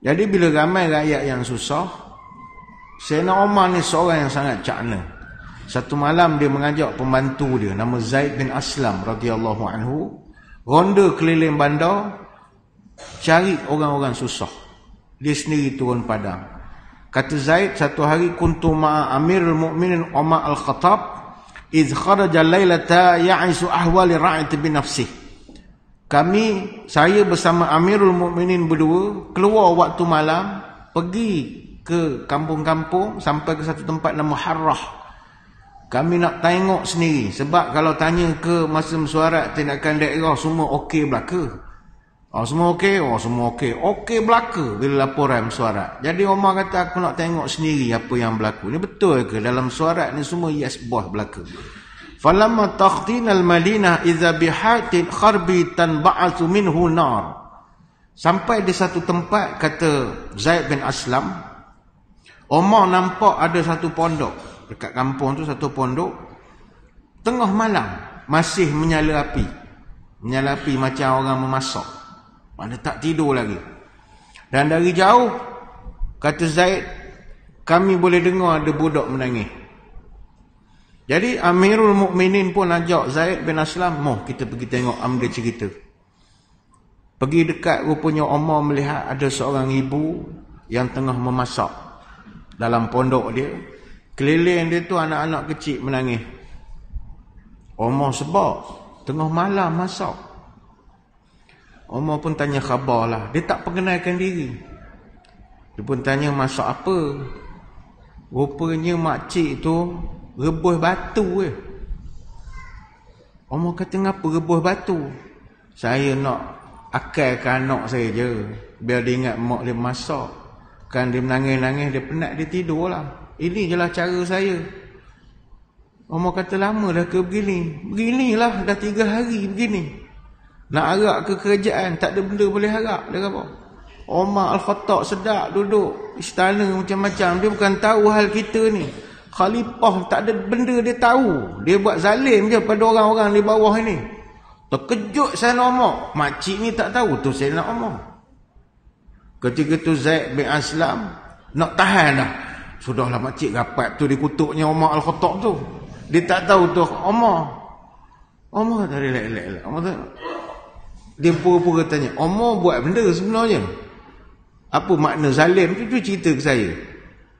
Jadi bila ramai rakyat yang susah, Sayyidina Umar ni seorang yang sangat cakna. Satu malam dia mengajak pembantu dia, nama Zaid bin Aslam radhiyallahu anhu, ronda keliling bandar, cari orang-orang susah. Dia sendiri turun padang. Kata Zaid, satu hari kuntu ma'a Amirul Mukminin Umar Al-Khattab iz kharaja lailata ya'isu ahwali ra'it bi nafsih. Saya bersama Amirul Mukminin berdua keluar waktu malam, pergi ke kampung-kampung sampai ke satu tempat nama Harrah. Kami nak tengok sendiri. Sebab kalau tanya ke masa mesyuarat tindakan daerah, semua okey belaka. Semua okey? Semua okey. Okey belaka bila laporan mesyuarat. Jadi Omar kata, aku nak tengok sendiri apa yang berlaku. Ini betul ke? Dalam mesyuarat ni semua yes boh belaka. Falamma takhtinal Madinah iza bihatin kharbi tanba'athu minhu nar. Sampai di satu tempat, kata Zaid bin Aslam, Omar nampak ada satu pondok. Dekat kampung tu satu pondok, tengah malam masih menyala api. Menyala api macam orang memasak. Mana tak tidur lagi. Dan dari jauh, kata Zaid, kami boleh dengar ada budak menangis. Jadi Amirul Mukminin pun ajak Zaid bin Aslam, "Moh kita pergi tengok." Ambil cerita. Pergi dekat, rupanya Omar melihat ada seorang ibu yang tengah memasak dalam pondok dia. Keliling dia tu anak-anak kecil menangis. Omar sebab tengah malam masak. Omar pun tanya khabar lah. Dia tak perkenalkan diri. Dia pun tanya masak apa. Rupanya makcik tu rebus batu ke. Omar kata, ngapa rebus batu? Saya nak akalkan anak saya je, biar dia ingat mak dia masak. Kan dia menangis-nangis, dia penat, dia tidur lah. Ini je lah cara saya. Omar kata, lama dah ke begini? Beginilah, dah 3 hari begini. Nak harap ke kerajaan, tak ada benda boleh harap. Dia kata, Omar Al-Khattab sedap duduk istana macam-macam. Dia bukan tahu hal kita ni. Khalifah tak ada benda dia tahu. Dia buat zalim je pada orang-orang di bawah ini. Terkejut Sayyidina Umar. Makcik ni tak tahu tu Sayyidina Umar. Ketika tu Zaid bin Aslam nak tahan dah. Sudahlah makcik rapat tu dikutuknya Umar Al-Khattab tu. Dia tak tahu tu Umar. Umar tak relax-relax. Dia pura-pura tanya, Umar buat benda sebenarnya. Apa makna zalim tu? Dia cerita ke saya.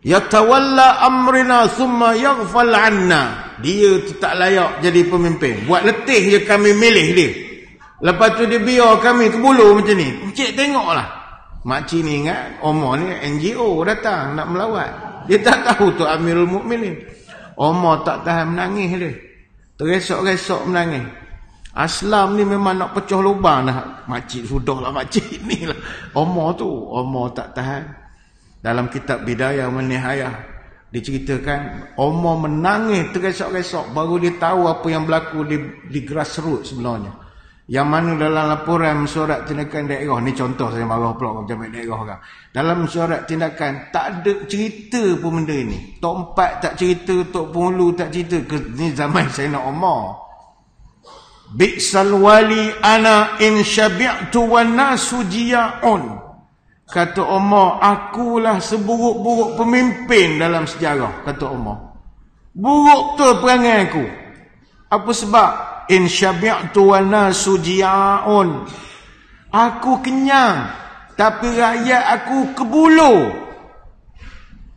Yatawalla amrina summa yaghfal anna. Dia tu tak layak jadi pemimpin. Buat letih je kami milih dia. Lepas tu dia biar kami ke bulu macam ni. Cik tengoklah. Makcik ni ingat Umar ni NGO datang nak melawat. Dia tak tahu tu Amirul Mukminin. Umar tak tahan menangis dia. Teresok-resok menangis. Aslam ni memang nak pecah lubang dah. Makcik sudahlah makcik ni lah. Umar tak tahan. Dalam kitab Bidayah wa Nihayah diceritakan Umar menangis teresok-resok baru dia tahu apa yang berlaku di grassroots sebenarnya. Yang mana dalam laporan mesyuarat tindakan daerah, ni contoh saya marah pula orang jamin daerah kan. Dalam mesyuarat tindakan tak ada cerita pun benda ni. Tok 4 tak cerita, Tok Penghulu tak cerita. Ni zaman Sayyidina Umar. Bi'sal wali ana in syabi'tu wan nasu jiya'un. Kata Umar, akulah seburuk-buruk pemimpin dalam sejarah, kata Umar. Buruk tu perangai aku. Apa sebab? In syabi'tu wa nasu jia'un. Aku kenyang, tapi rakyat aku kebulu.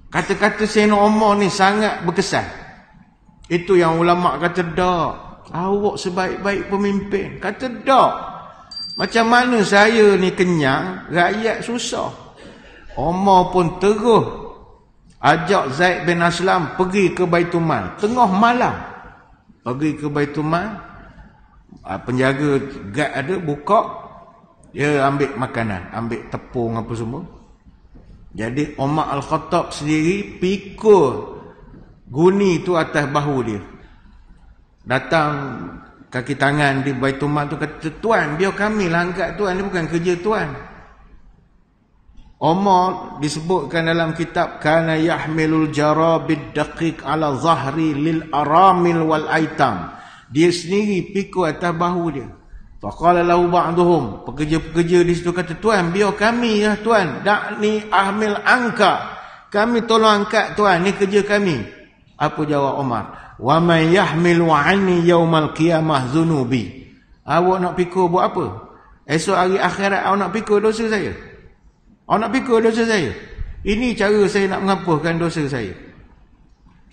Kata-kata Sayyidina Umar ni sangat berkesan. Itu yang ulama' kata, dak, awak sebaik-baik pemimpin. Kata, dak. Macam mana saya ni kenyang, rakyat susah. Umar pun terus ajak Zaid bin Aslam pergi ke Baitul Mal. Tengah malam. Pergi ke Baitul Mal. Penjaga guard ada, buka. Dia ambil makanan, ambil tepung apa semua. Jadi Umar Al-Khattab sendiri pikul guni tu atas bahu dia. Datang kaki tangan di Baitul Mal tu kata, tuan, biar kami lah angkat tuan, ni bukan kerja tuan. Umar disebutkan dalam kitab, kana yahmilul jarabid daqiq ala zahri lil aramil wal aitam. Dia sendiri pikul atas bahu dia. Faqala lahu ba'duhum, pekerja-pekerja di situ kata, tuan, biar kami lah tuan, da'ni ahmil angka, kami tolong angkat tuan, ni kerja kami. Apa jawab Umar? Wa man yahmilu 'anni yaumal qiyamah zunubi. Awak nak pikul buat apa? Esok hari akhirat awak nak pikul dosa saya? Awak nak pikul dosa saya? Ini cara saya nak menghapuskan dosa saya.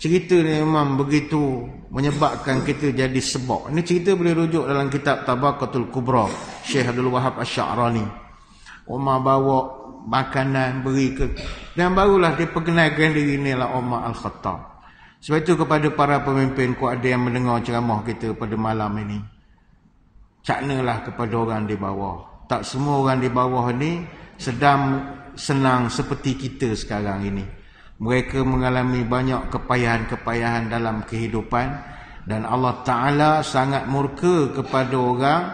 Cerita ni memang begitu menyebabkan kita jadi sebab. Ini cerita boleh rujuk dalam kitab Tabaqatul Kubra, Syekh Abdul Wahab Asy-Sya'rani. Umar bawa makanan, beri ke, dan barulah dia perkenalkan diri ni lah Umar Al-Khattab. Sebab itu kepada para pemimpin, kau ada yang mendengar ceramah kita pada malam ini, caknalah kepada orang di bawah. Tak semua orang di bawah ni sedang senang seperti kita sekarang ini. Mereka mengalami banyak kepayahan-kepayahan dalam kehidupan, dan Allah Ta'ala sangat murka kepada orang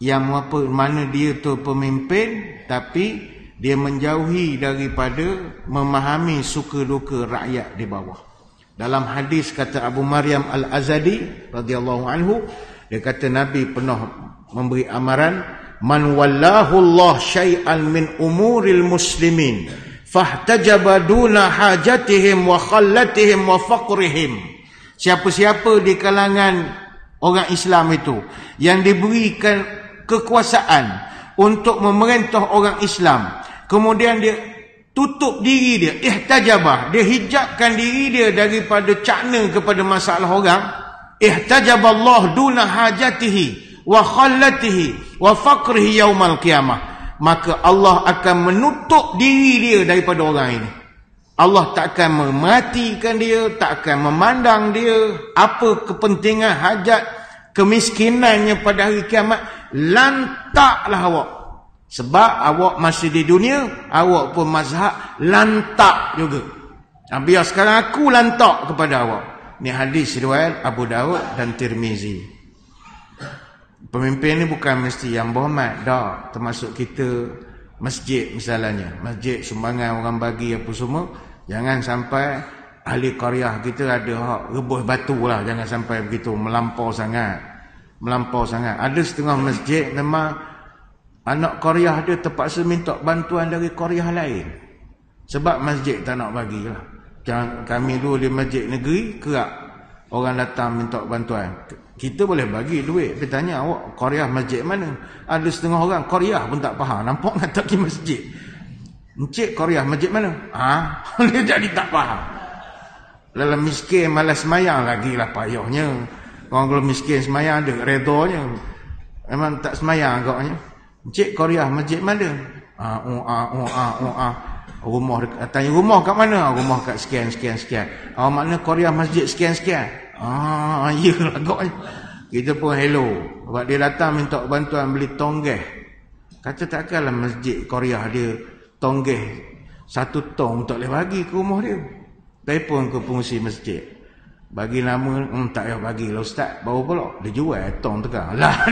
yang mana dia tu pemimpin tapi dia menjauhi daripada memahami suka duka rakyat di bawah. Dalam hadis kata Abu Maryam Al-Azadi radhiyallahu anhu, dia kata Nabi pernah memberi amaran, man wallahu Allah syai'an min umuril muslimin fahtajaba duna hajatihim wa khallatihim wa faqrihim. Siapa-siapa di kalangan orang Islam itu yang diberikan kekuasaan untuk memerintah orang Islam, kemudian dia tutup diri dia, ihtajabah, dia hijabkan diri dia daripada cakna kepada masalah orang, ihtajaballah duna hajatihi wa khallatihi wa faqrihi yaumal qiyamah, maka Allah akan menutup diri dia daripada orang ini. Allah tak akan mematikan dia, tak akan memandang dia apa kepentingan, hajat, kemiskinannya pada hari kiamat. Lantaklah awak. Sebab awak masih di dunia, awak pun mazhab lantak juga. Biar sekarang aku lantak kepada awak. Ni hadis riwayat Abu Daud dan Tirmizi. Pemimpin ni bukan mesti yang berhormat, dah. Termasuk kita masjid misalnya, masjid sumbangan orang bagi apa semua, jangan sampai ahli qaryah kita ada hak rebus batu lah, jangan sampai begitu melampau sangat. Ada setengah masjid memang anak qaryah dia terpaksa minta bantuan dari qaryah lain sebab masjid tak nak bagilah. Kami dulu di masjid negeri kerap orang datang minta bantuan, kita boleh bagi duit, dia tanya awak qaryah masjid mana. Ada setengah orang qaryah pun tak faham, nampak nak pergi masjid, encik qaryah masjid mana? Dia jadi tak faham. Dalam miskin malas semayang lagi lah payahnya. Orang kalau miskin semayang ada redanya, memang tak semayang agaknya. Encik qaryah masjid mana? Rumah dekat, tanya rumah kat mana? Rumah kat sekian. Makna qaryah masjid sekian. Iyalah agaknya. Kita pun hello. Sebab dia datang minta bantuan beli tonggeh. Kata takkanlah masjid qaryah dia tonggeh 1 tong tak boleh bagi ke rumah dia. Telefon ke pengurusi masjid, bagi nama, tak payah bagilah ustaz, baru pula dia jual tong tekan lah.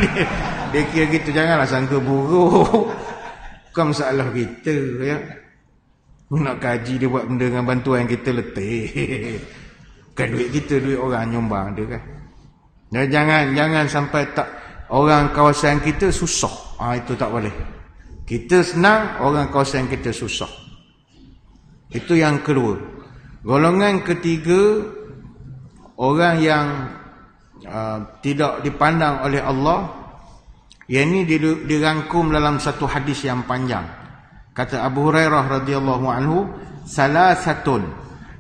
Dia kira gitu, janganlah sangka buruk. Bukan masalah kita ya. Nak kaji dia buat benda dengan bantuan kita letih. Bukan duit kita, duit orang nyumbang dia kan. Dan jangan sampai tak orang kawasan kita susah. Itu tak boleh. Kita senang, orang kawasan kita susah. Itu yang kedua. Golongan ketiga, orang yang tidak dipandang oleh Allah. Yang ini dirangkum dalam satu hadis yang panjang. Kata Abu Hurairah radhiyallahu anhu, salasatun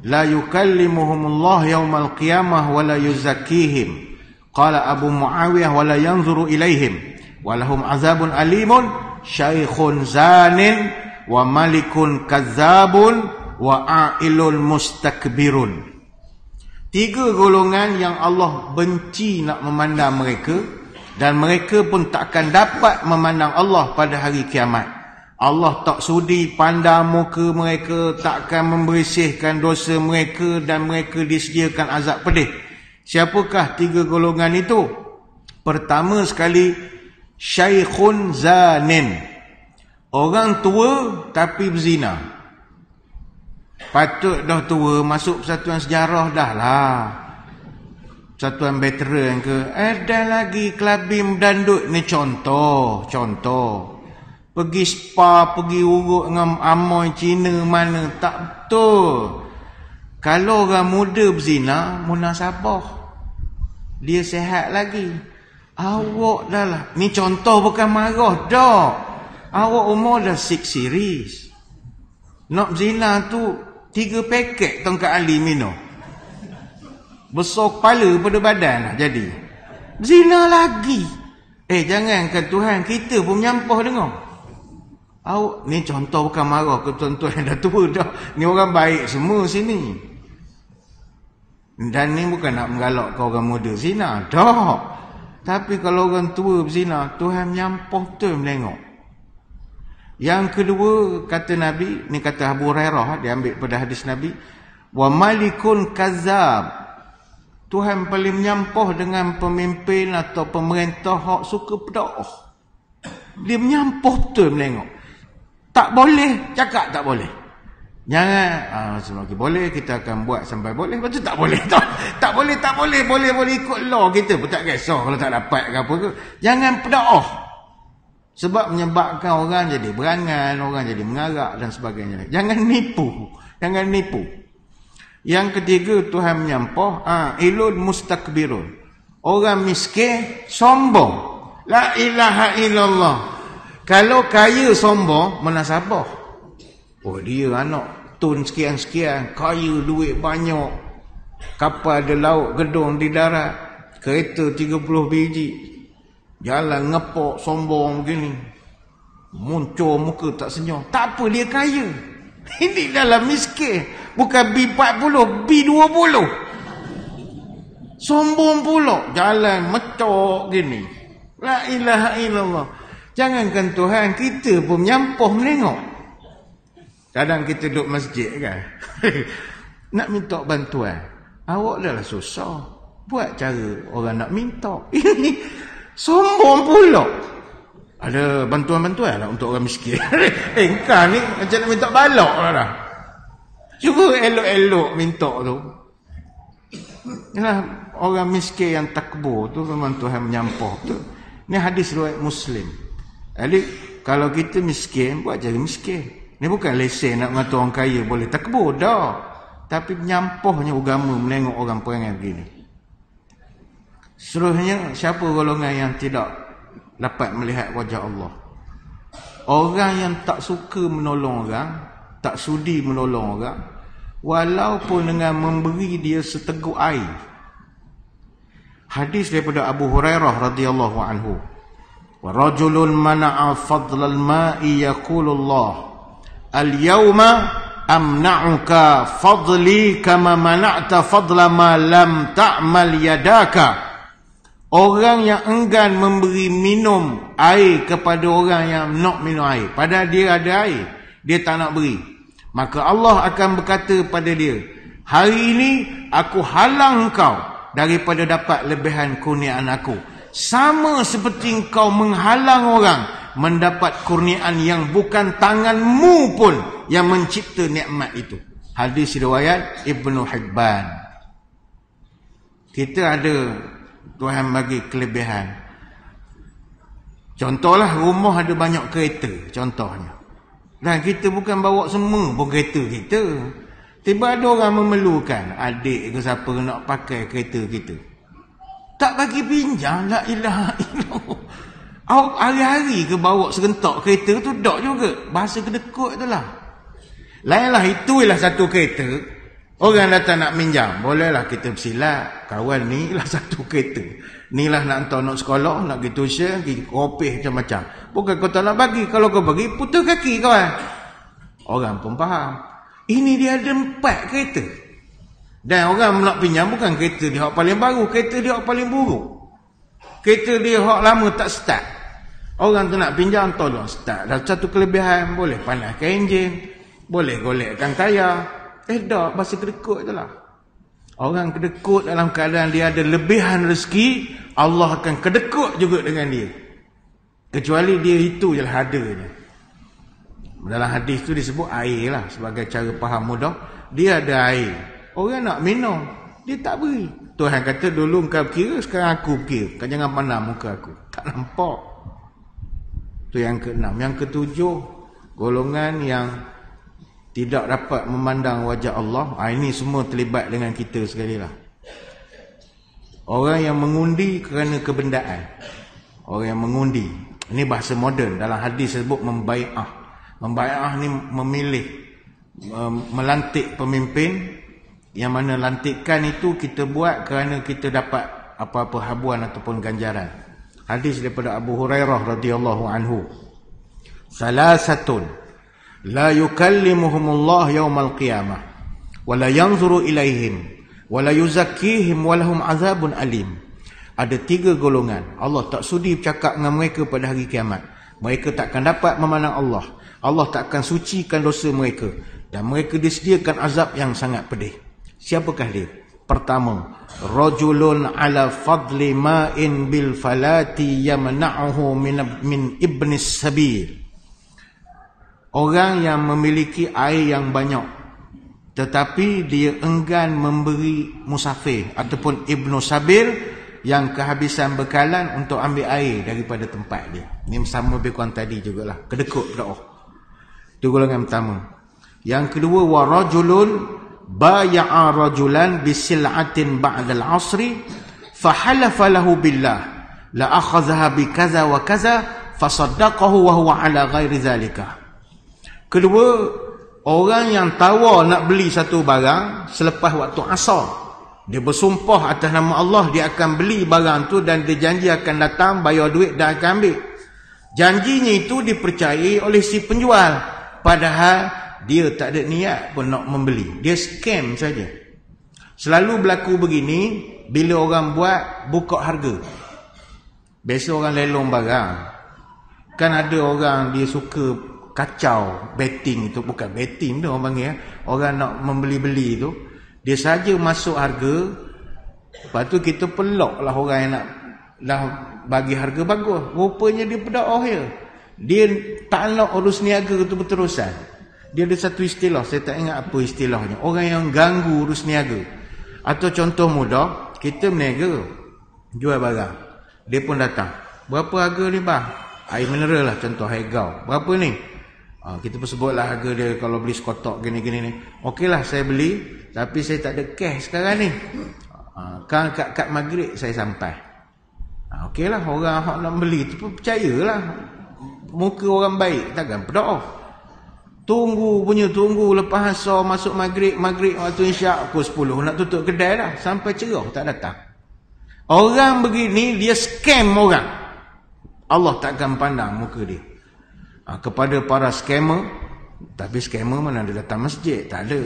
la yukallimuhumullah yaumal qiyamah wa la yuzakkihim. Qala Abu Muawiyah wa la yanzuru ilaihim wa lahum azabun alimun, syaikhun zanin wa malikun kazzabun wa a'ilul mustakbirun. 3 golongan yang Allah benci nak memandang mereka, dan mereka pun tak akan dapat memandang Allah pada hari kiamat. Allah tak sudi pandang muka mereka, tak akan membersihkan dosa mereka, dan mereka disediakan azab pedih. Siapakah 3 golongan itu? Pertama sekali, syaikhun zanin. Orang tua tapi berzina. Patut dah tua, masuk persatuan sejarah dah lah. Persatuan veteran ke. Ada lagi kelabim dandut. Ni contoh. Pergi spa, pergi urut dengan amoy Cina mana. Tak betul. Kalau orang muda berzina, munasabah. Dia sihat lagi. Awak dah lah. Ni contoh bukan marah dah. Awak umur dah 6 series. Nak berzina tu 3 paket tongkat Ali minum. Besar kepala pada badan lah jadi. Berzina lagi. Jangankan Tuhan, kita pun menyampah dengar. Awak ni contoh bukan marah ke tuan-tuan yang dah tua dah. Ni orang baik semua sini. Dan ni bukan nak menggalakkan orang muda zina. Dah. Tapi kalau orang tua berzina, Tuhan menyampah betul menengok. Yang kedua, kata Nabi, ni kata Abu Hurairah, dia ambil pada hadis Nabi, wa malikun kazab. Tuhan paling menyampah dengan pemimpin atau pemerintah hak suka berdoa. Dia menyampah betul menengok. Tak boleh, cakap tak boleh. Jangan, okay, boleh, kita akan buat sampai boleh. Lepas tu tak boleh. Tak boleh. Boleh ikut law kita pun tak kisah kalau tak dapat ke apa ke. Jangan berdoa. Sebab menyebabkan orang jadi berangan, orang jadi mengarak dan sebagainya. Jangan nipu. Yang ketiga, Tuhan menyampah, ilun mustakbirun. Orang miskin, sombong. La ilaha illallah. Kalau kaya sombong, munasabah. Dia anak tun sekian-sekian, kaya, duit banyak, kapal ada laut, gedung di darat, kereta 30 biji, jalan ngepok, sombong begini, muncul muka tak senyum. Tak apa, dia kaya. Ini dalam miskin. Bukan B40, B20. Sombong pula, jalan metok gini. La ilaha illallah. Jangankan Tuhan, kita pun menyampah menengok. Kadang kita duduk masjid kan. Nak minta bantuan. Awak dah lah susah. Buat cara orang nak minta. Ini sombong pula. Ada bantuan-bantuan lah untuk orang miskin. Engkau ni macam nak minta balok lah dah. Cuba elok-elok minta tu. Yalah, orang miskin yang takbur tu memang Tuhan menyampah tu. Ni hadis riwayat Muslim. Jadi kalau kita miskin, buat cara miskin. Ni bukan lesen nak mengatakan orang kaya boleh takbur dah. Tapi menyampahnya agama menengok orang perangai begini. Seterusnya, siapa golongan yang tidak dapat melihat wajah Allah? Orang yang tak suka menolong orang, tak sudi menolong orang, walaupun dengan memberi dia seteguk air. Hadis daripada Abu Hurairah radhiyallahu anhu. Wa rajulun mana'a fadlal ma'i yaqulullah al-yawma amna'uka fadli kama mana'ta fadla ma lam ta'mal yadaka. Orang yang enggan memberi minum air kepada orang yang nak minum air, padahal dia ada air, dia tak nak beri, maka Allah akan berkata pada dia, hari ini aku halang engkau daripada dapat lebihan kurniaan aku, sama seperti engkau menghalang orang mendapat kurniaan yang bukan tanganmu pun yang mencipta nikmat itu. Hadis riwayat Ibnu Hibban. Kita ada, Tuhan bagi kelebihan. Contohlah, rumah ada banyak kereta contohnya, dan kita bukan bawa semua pun kereta kita. Tiba ada orang memerlukan, adik ke siapa nak pakai kereta kita, tak bagi pinjam. La ilaha illallah. Hari-hari ke bawa serentak kereta tu, tak juga. Bahasa kedekut tu lah. Lainlah, itulah satu kereta. Orang datang nak minjam, bolehlah kita bersilat. Kawan ni lah satu kereta. Ni lah nak hantar nak sekolah, nak pergi tuition, pergi kopeh macam-macam. Bukan kau tak nak bagi. Kalau kau bagi, putus kaki kawan. Orang pun faham. Ini dia ada 4 kereta. Dan orang nak pinjam bukan kereta dia hak paling baru, kereta dia hak paling buruk. Kereta dia hak lama tak start. Orang tu nak pinjam, tolong start. Dan satu kelebihan, boleh panaskan enjin, boleh golekkan tayar. Tak, bahasa kedekut tu lah. Orang kedekut dalam keadaan dia ada lebihan rezeki, Allah akan kedekut juga dengan dia. Kecuali dia itu je lah adanya. Dalam hadis tu disebut air lah sebagai cara faham mudah. Dia ada air. Orang nak minum, dia tak beri. Tuhan kata dulu kau kira, sekarang aku kira. Kau jangan pandang muka aku. Tak nampak. Tu yang ke-6. Yang ke-7, golongan yang tidak dapat memandang wajah Allah. Ini semua terlibat dengan kita sekali lah. Orang yang mengundi kerana kebendaan. Orang yang mengundi. Ini bahasa moden. Dalam hadis sebut membai'ah. Membai'ah ni memilih, melantik pemimpin. Yang mana lantikan itu kita buat kerana kita dapat apa-apa habuan ataupun ganjaran. Hadis daripada Abu Hurairah radhiyallahu anhu. Salasatun la yukallimuhumullah yaumal qiyamah wa la yanzuru ilaihim wa la yuzakkihim wa lahum azabun alim. Ada 3 golongan. Allah tak sudi bercakap dengan mereka pada hari kiamat. Mereka takkan dapat memandang Allah. Allah takkan sucikan dosa mereka. Dan mereka disediakan azab yang sangat pedih. Siapakah dia? Pertama, rajulun ala fadli ma'in bil falati yamna'uhu min ibnis sabil. Orang yang memiliki air yang banyak, tetapi dia enggan memberi musafir ataupun ibnu sabil yang kehabisan bekalan untuk ambil air daripada tempat dia. Ini sama lebih kurang tadi jugalah. Kedekut berdoa. Itu golongan pertama. Yang kedua, wa rajulun baya'a rajulan bisil'atin ba'dal asri fahalafa lahu billah la akhadhaha bi kaza wa kaza fasaddaqahu wa huwa ala ghairi zalika. Kedua, orang yang tawar nak beli satu barang selepas waktu asar, dia bersumpah atas nama Allah dia akan beli barang tu dan dia janji akan datang bayar duit dan akan ambil. Janjinya itu dipercayai oleh si penjual, padahal dia tak ada niat pun nak membeli. Dia scam saja. Selalu berlaku begini bila orang buat buka harga. Biasa orang lelong barang. Kan ada orang dia suka kacau, betting itu. Bukan betting tu orang panggil. Orang nak membeli-beli tu, dia saja masuk harga. Lepas tu kita pelok lah orang yang nak dah bagi harga bagus. Rupanya dia pedaoh je. Dia tak nak urus niaga tu berterusan. Dia ada satu istilah, saya tak ingat apa istilahnya. Orang yang ganggu urus niaga. Atau contoh mudah, kita berniaga, jual barang. Dia pun datang. Berapa harga ni bang? Air mineral lah contoh, air gau. Berapa ni? Kita pun sebutlah harga dia kalau beli sekotak gini-gini ni. Okeylah saya beli, tapi saya tak ada cash sekarang ni. Kan kat maghrib saya sampai. Okeylah, orang nak beli tu pun percayalah. Muka orang baik, takkan berdoa. Tunggu lepas asar masuk maghrib waktu isyak pukul 10 nak tutup kedai dah, sampai cerah tak datang. Orang begini dia scam orang. Allah takkan pandang muka dia. Kepada para scammer, tapi scammer mana ada datang masjid? Tak ada.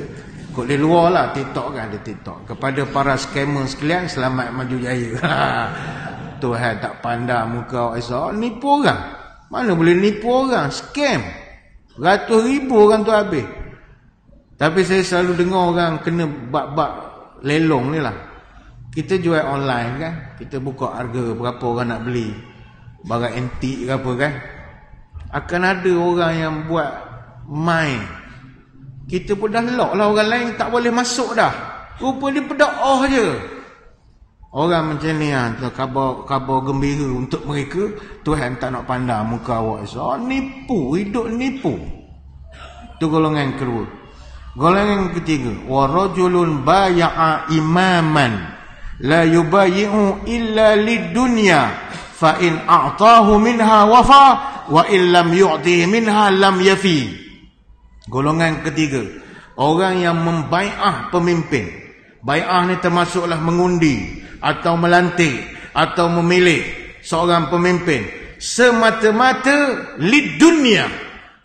Kok di luar lah, TikTok kan ada TikTok. Kepada para scammer sekalian, selamat maju jaya. Tuhan tak pandang muka awak. Nipu orang. Mana boleh nipu orang? Scam. Ratus ribu orang tu habis. Tapi saya selalu dengar orang kena bab-bab lelong ni lah. Kita jual online kan, kita buka harga berapa orang nak beli barang antik ke apa kan. Akan ada orang yang buat main. Kita pun dah lock lah, orang lain tak boleh masuk dah. Rupa dia pedaoh je. Orang macam ni khabar gembira untuk mereka. Tuhan tak nak pandang muka awak. Nipu, hidup nipu. Itu golongan kedua. Golongan ketiga, wa rajulun baya'a imaman la yubayyi'u illa lidunya fa in a'tahu minha wafa wa in lam yu'tihi minha lam yafi. Golongan ketiga, orang yang membai'ah pemimpin. Bai'ah ni termasuklah mengundi atau melantik atau memilih seorang pemimpin semata-mata lid dunia,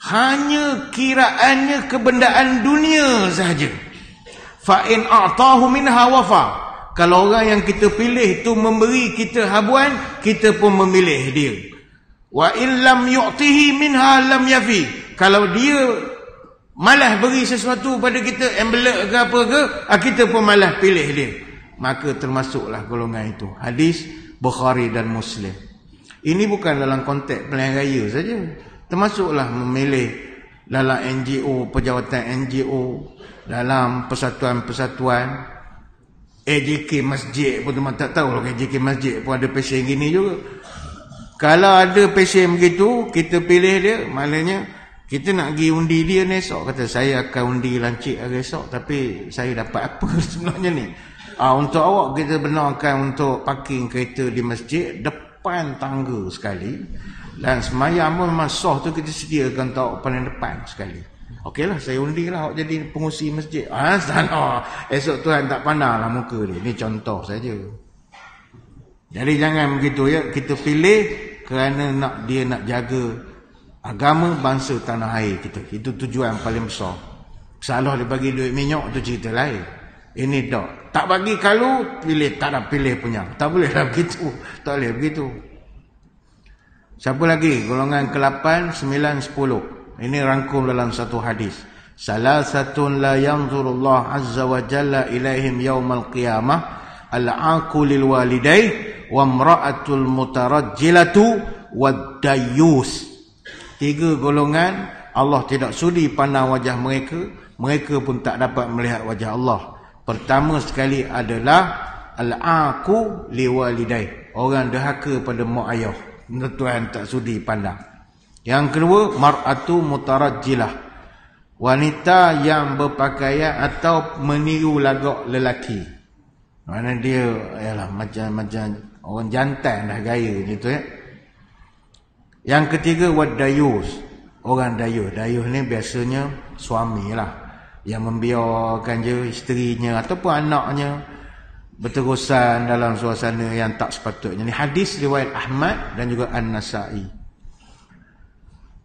hanya kiraannya kebendaan dunia sahaja. Fa in a'tahu minha wafa. Kalau orang yang kita pilih tu memberi kita habuan, kita pun memilih dia. Wa in lam yu'tihi minha lam yafi. Kalau dia malas beri sesuatu pada kita, envelope ke apa ke, kita pun malas pilih dia, maka termasuklah golongan itu. Hadis Bukhari dan Muslim. Ini bukan dalam konteks pilihan raya saja, termasuklah memilih dalam NGO, pejawatan NGO, dalam persatuan-persatuan, AJK Masjid pun teman tak tahu lah, AJK Masjid pun ada pesen gini juga. Kalau ada pesen begitu, kita pilih dia, maknanya kita nak pergi undi dia ni esok, kata saya akan undi lancik hari esok, tapi saya dapat apa sebenarnya ni? Untuk awak kita benarkan untuk parking kereta di masjid depan tangga sekali, dan semayang pun memang sah tu kita sediakan untuk awak paling depan sekali. Okeylah, saya undi lah awak jadi pengurusi masjid. Salah. Esok Tuhan tak pandang lah muka dia. Ni contoh saja. Jadi jangan begitu ya. Kita pilih kerana dia nak jaga agama bangsa tanah air kita. Itu tujuan paling besar. Salah dia bagi duit minyak tu cerita lain. Ini tak bagi kalau pilih, tak nak pilih punya. Tak boleh lah begitu. Tak boleh begitu. Siapa lagi? Golongan ke-8, 9, 10. Ini rangkum dalam satu hadis. Salasatun la yanzurullah azza wa jalla ilaihim yaumal qiyamah al-aqu lil walidai wa imra'atul mutarajjilatu wad dayyus. 3 golongan Allah tidak sudi pandang wajah mereka, mereka pun tak dapat melihat wajah Allah. Pertama sekali adalah al-aqu li walidai, orang derhaka pada mak ayah, Tuhan tak sudi pandang. Yang kedua, mar'atu mutarajjilah, wanita yang berpakaian atau meniru lagak lelaki. Mana dia ialah macam orang jantan dah gaya gitu ya. Yang ketiga, wadayus, orang dayus. Dayus ni biasanya suami lah, yang membiarkan je isterinya ataupun anaknya berterusan dalam suasana yang tak sepatutnya. Ini hadis riwayat Ahmad dan juga An-Nasa'i.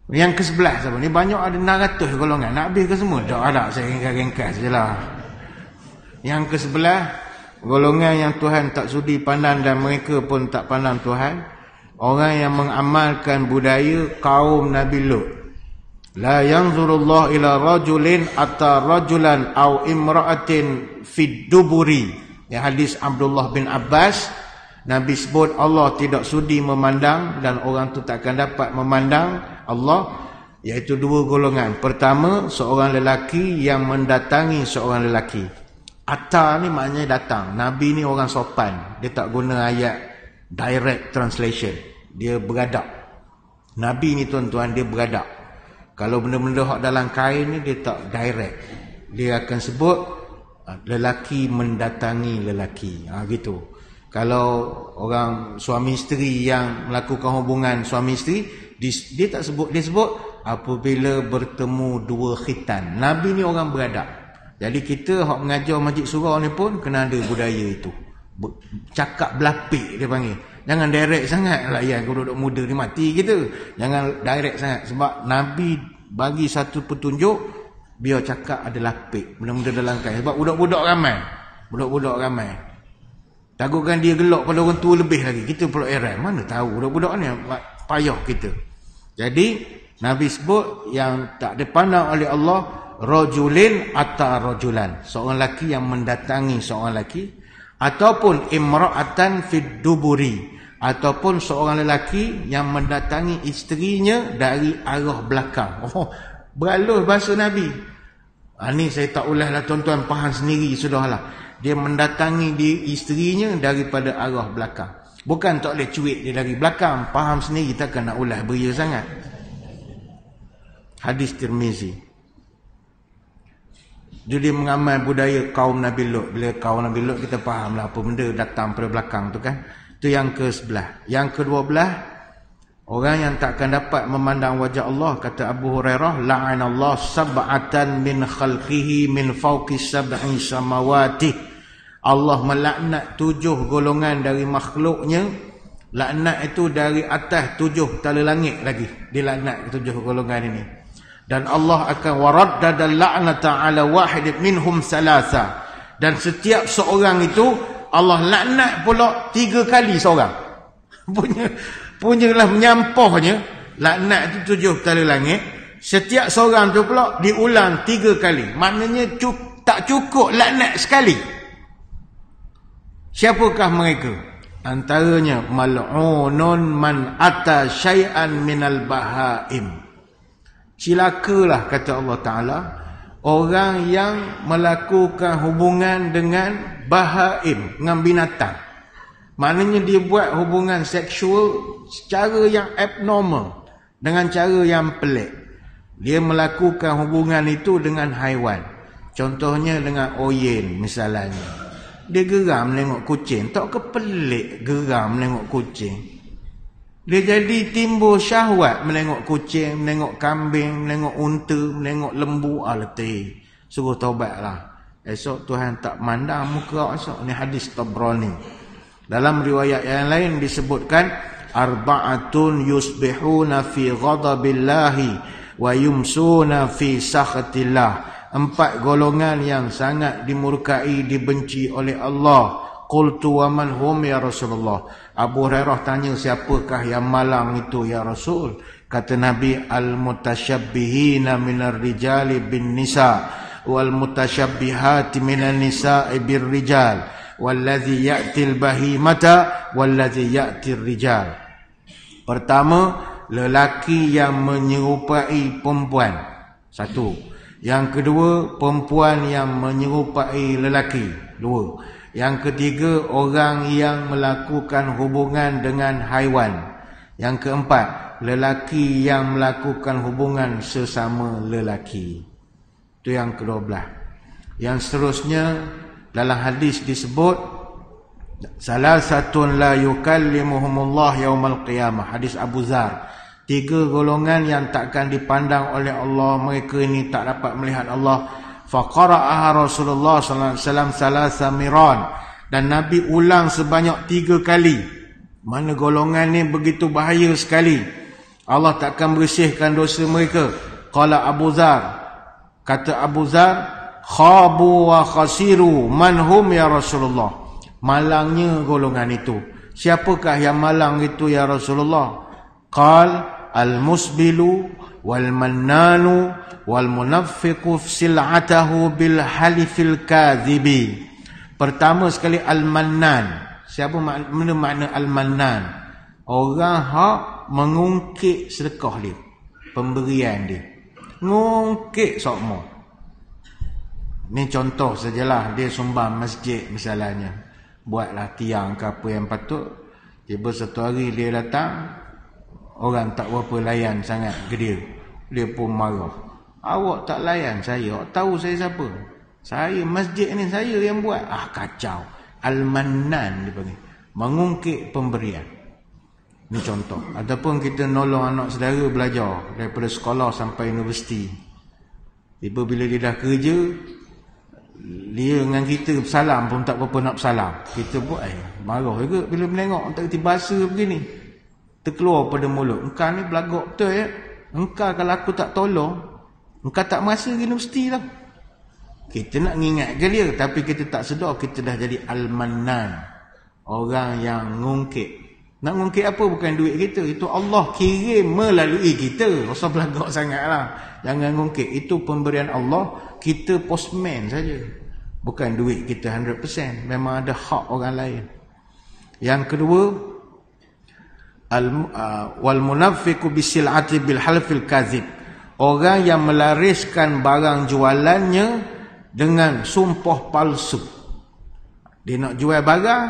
Yang ke-11 apa? Ni banyak, ada 600 golongan. Nak habis ke semua? Tak ada, saya ringkas sajalah. Yang ke-11, golongan yang Tuhan tak sudi pandang dan mereka pun tak pandang Tuhan. Orang yang mengamalkan budaya kaum Nabi Lut. La yanzurullah ila rajulin atta rajulan aw imra'atin fid duburi. Yang hadis Abdullah bin Abbas, Nabi sebut Allah tidak sudi memandang dan orang tu takkan dapat memandang Allah, iaitu 2 golongan. Pertama, seorang lelaki yang mendatangi seorang lelaki. Atta ni maknanya datang. Nabi ni orang sopan, dia tak guna ayat direct translation, dia beradab. Nabi ni tuan-tuan, dia beradab. Kalau benda-benda hak dalam kain ni dia tak direct, dia akan sebut lelaki mendatangi lelaki, gitu. Kalau orang suami isteri yang melakukan hubungan suami isteri, dia tak sebut, dia sebut apabila bertemu 2 khitan. Nabi ni orang beradab. Jadi kita hak mengajar masjid surau ni pun kena ada budaya itu. Cakap belapik dia panggil. Jangan direct sangat lah ya, budak muda ni mati kita. Jangan direct sangat, sebab Nabi bagi satu petunjuk, biar cakap ada lapik, benda-benda dalam kain. Sebab budak-budak ramai. Budak-budak ramai. Takutkan dia gelak pada orang tua lebih lagi. Kita pula heran, mana tahu budak-budak ni payah kita. Jadi Nabi sebut yang tak dipandang oleh Allah, rajulin atta rajulan, seorang lelaki yang mendatangi seorang lelaki, ataupun imra'atan fid duburi, ataupun seorang lelaki yang mendatangi isterinya dari arah belakang. Beralus bahasa Nabi. Ni saya tak ulaslah, tuan-tuan faham sendiri sudahlah. Dia mendatangi isterinya daripada arah belakang. Bukan tak boleh cuit dia dari belakang, faham sendiri, takkan nak ulas beria sangat. Hadis Tirmizi. Dia mengamal budaya kaum Nabi Lut. Bila kaum Nabi Lut kita fahamlah apa benda datang pada belakang tu kan. Itu yang ke-11. Yang ke-12, orang yang takkan dapat memandang wajah Allah, kata Abu Hurairah, la'anallahu sab'atan min khalqihi min fawqi sab'i samawati. Allah melaknat 7 golongan dari makhluknya. Laknat itu dari atas 7 tala langit lagi. Dilaknat 7 golongan ini. Dan Allah akan waraddada la'nata ala wahid minhum salasa. Dan setiap seorang itu Allah laknat pula 3 kali seorang. Punyalah menyampahnya. Laknat itu 7 tala langit. Setiap seorang tu pula diulang 3 kali. Maknanya tak cukup laknat sekali. Siapakah mereka? Antaranya mal'unun man ata syai'an minal bahaim. Cilakalah, kata Allah Ta'ala, orang yang melakukan hubungan dengan bahaim, dengan binatang. Maknanya dia buat hubungan seksual secara yang abnormal, dengan cara yang pelik. Dia melakukan hubungan itu dengan haiwan. Contohnya dengan oyen misalnya. Dia geram menengok kucing. Tak ke pelik geram menengok kucing. Dia jadi timbul syahwat menengok kucing, menengok kambing, menengok unta, menengok lembu. Letih. Suruh taubatlah. Esok Tuhan tak mandang muka esok. Ini hadis Tabrani. Dalam riwayat yang lain disebutkan arba'atun yusbihuna fi ghadabillahi wa yumsuna fi sakhatillah. 4 golongan yang sangat dimurkai, dibenci oleh Allah. Qultu wa man hum ya Rasulullah. Abu Hurairah tanya, siapakah yang malang itu ya Rasul? Kata Nabi, al-mutasyabbihina minar rijali bin nisa wal mutasyabbihati minan nisa'i bir rijal. Wallazi ya'til bahimata wallazi ya'tir rijal. Pertama, lelaki yang menyerupai perempuan. 1. Yang kedua, perempuan yang menyerupai lelaki. 2. Yang ketiga, orang yang melakukan hubungan dengan haiwan. Yang keempat, lelaki yang melakukan hubungan sesama lelaki. Itu yang ke-12. Yang seterusnya, dalam hadis disebut salasatun la yukallimuhumullah yaumal qiyamah. Hadis Abu Dzar. 3 golongan yang takkan dipandang oleh Allah. Mereka ini tak dapat melihat Allah. Faqara'aha Rasulullah sallallahu alaihi wasallam salasa miran. Dan Nabi ulang sebanyak 3 kali. Mana golongan ni begitu bahaya sekali. Allah takkan bersihkan dosa mereka. Qala Abu Dzar. Kata Abu Dzar, khabu wa khasiru man hum ya Rasulullah. Malangnya golongan itu. Siapakah yang malang itu ya Rasulullah? Qal al-musbilu wal mannanu wal munaffiqu sil'atahu bil halifil kadhibi. Pertama sekali al-mannan. Siapa makna al-mannan? Orang hak mengungkit sedekah dia, pemberian dia. Ngungkit sokmo. Ni contoh sajalah, dia sumbang masjid misalnya, buatlah tiang ke apa yang patut. Tiba satu hari dia datang, orang tak berapa layan sangat ke dia. Dia pun marah. Awak tak layan saya, awak tahu saya siapa? Saya masjid ni saya yang buat. Kacau. Al-Mannan dia panggil, mengungkit pemberian. Ni contoh. Ataupun kita nolong anak saudara belajar daripada sekolah sampai universiti. Tiba bila dia dah kerja, dia dengan kita bersalam pun tak berapa nak bersalam. Kita buat marah juga bila menengok tak reti bahasa begini. Terkeluar pada mulut, engkau ni belagak betul ya. Engkau kalau aku tak tolong, engkau tak merasa universiti lah. Kita nak mengingatkan dia, tapi kita tak sedar kita dah jadi al-mannan. Orang yang ngungkit. Nak ngungkit apa? Bukan duit kita. Itu Allah kirim melalui kita. Rasa belagak sangat lah. Jangan ngungkit. Itu pemberian Allah. Kita postman saja. Bukan duit kita 100%. Memang ada hak orang lain. Yang kedua, wal munafiqu bisil'ati bil halfil kazib. Orang yang melariskan barang jualannya dengan sumpah palsu. Dia nak jual barang,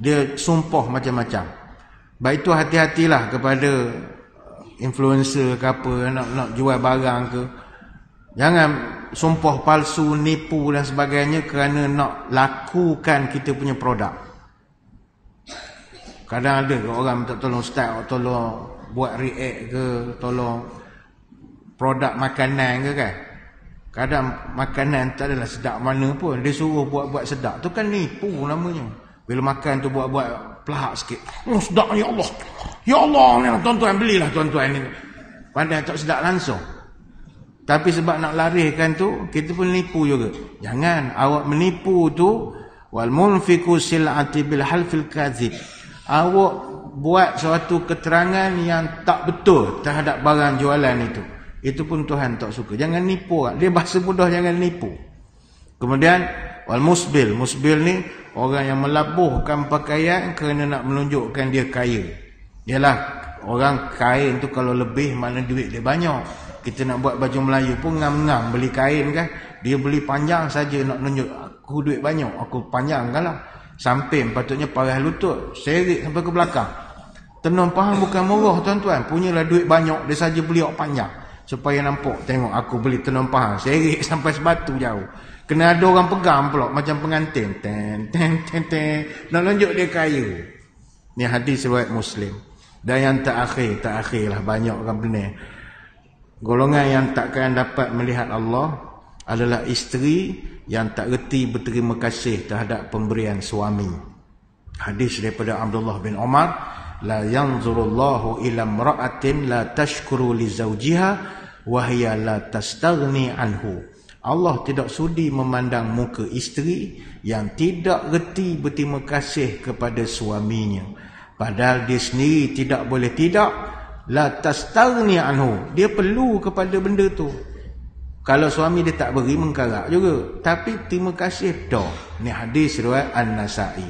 dia sumpah macam-macam. Baik itu hati-hatilah kepada influencer ke apa, nak jual barang ke. Jangan sumpah palsu, nipu dan sebagainya kerana nak lakukan kita punya produk. Kadang ada orang minta tolong ustaz, tolong buat react ke, tolong produk makanan ke kan. Kadang makanan tak adalah sedap mana pun, dia suruh buat-buat sedap. Tu kan nipu namanya. Bila makan tu buat-buat pelahak sikit. Oh sedap ya Allah. Ya Allah, tuan-tuan belilah tuan-tuan ni. Padahal tak sedap langsung. Tapi sebab nak larikan tu, kita pun nipu juga. Jangan awak menipu tu, wal munfiqu sil'ati bil halfil kadzib. Awak buat suatu keterangan yang tak betul terhadap barang jualan itu. Itu pun Tuhan tak suka. Jangan nipu. Dia bahasa mudah, jangan nipu. Kemudian wal musbil. Musbil ni orang yang melabuhkan pakaian kerana nak menunjukkan dia kaya. Yalah, orang kain tu kalau lebih mana duit dia banyak. Kita nak buat baju Melayu pun ngam-ngam beli kain kan. Dia beli panjang saja nak tunjuk aku duit banyak, aku panjangkan lah. Samping patutnya paras lutut, serik sampai ke belakang. Tenun pahang bukan murah tuan-tuan. Punyalah duit banyak, dia saja beli panjang. Supaya nampak, tengok aku beli tenun pahang, serik sampai sebatu jauh. Kena ada orang pegang pula macam pengantin. Ten. Nak tunjuk dia kaya. Ni hadis riwayat Muslim. Dan yang terakhir lah, banyak orang benar. Golongan yang takkan dapat melihat Allah adalah isteri yang tak reti berterima kasih terhadap pemberian suami. Hadis daripada Abdullah bin Umar, la yanzurullahu ila imra'atin la tashkuru li zawjiha wa hiya la tastaghni anhu. Allah tidak sudi memandang muka isteri yang tidak reti berterima kasih kepada suaminya, padahal dia sendiri tidak boleh tidak. La tastaghni anhu, dia perlu kepada benda tu. Kalau suami dia tak beri, mengkarak juga, tapi terima kasih dah. Ni hadis riwayat An-Nasa'i.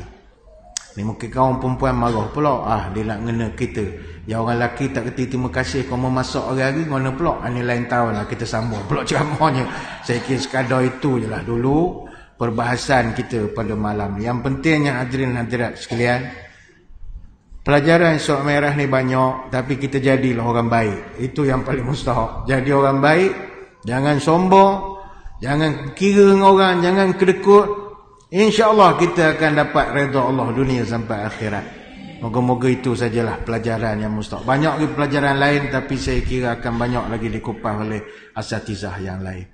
Ni mungkin kawan perempuan marah pula, dia nak ngena kita. Yang orang lelaki tak reti terima kasih, kau mau masak hari-hari ngena pula. Ni lain tahun lah kita sambung pula ceramahnya. Saya kira sekadar itu je lah dulu perbahasan kita pada malam. Yang pentingnya hadirin hadirat sekalian, pelajaran surat merah ni banyak, tapi kita jadilah orang baik. Itu yang paling mustahak. Jadi orang baik, jangan sombong, jangan kira dengan orang, jangan kedekut. InsyaAllah kita akan dapat redha Allah dunia sampai akhirat. Moga-moga itu sajalah pelajaran yang mustahak. Banyak lagi pelajaran lain, tapi saya kira akan banyak lagi dikupas oleh asatizah yang lain.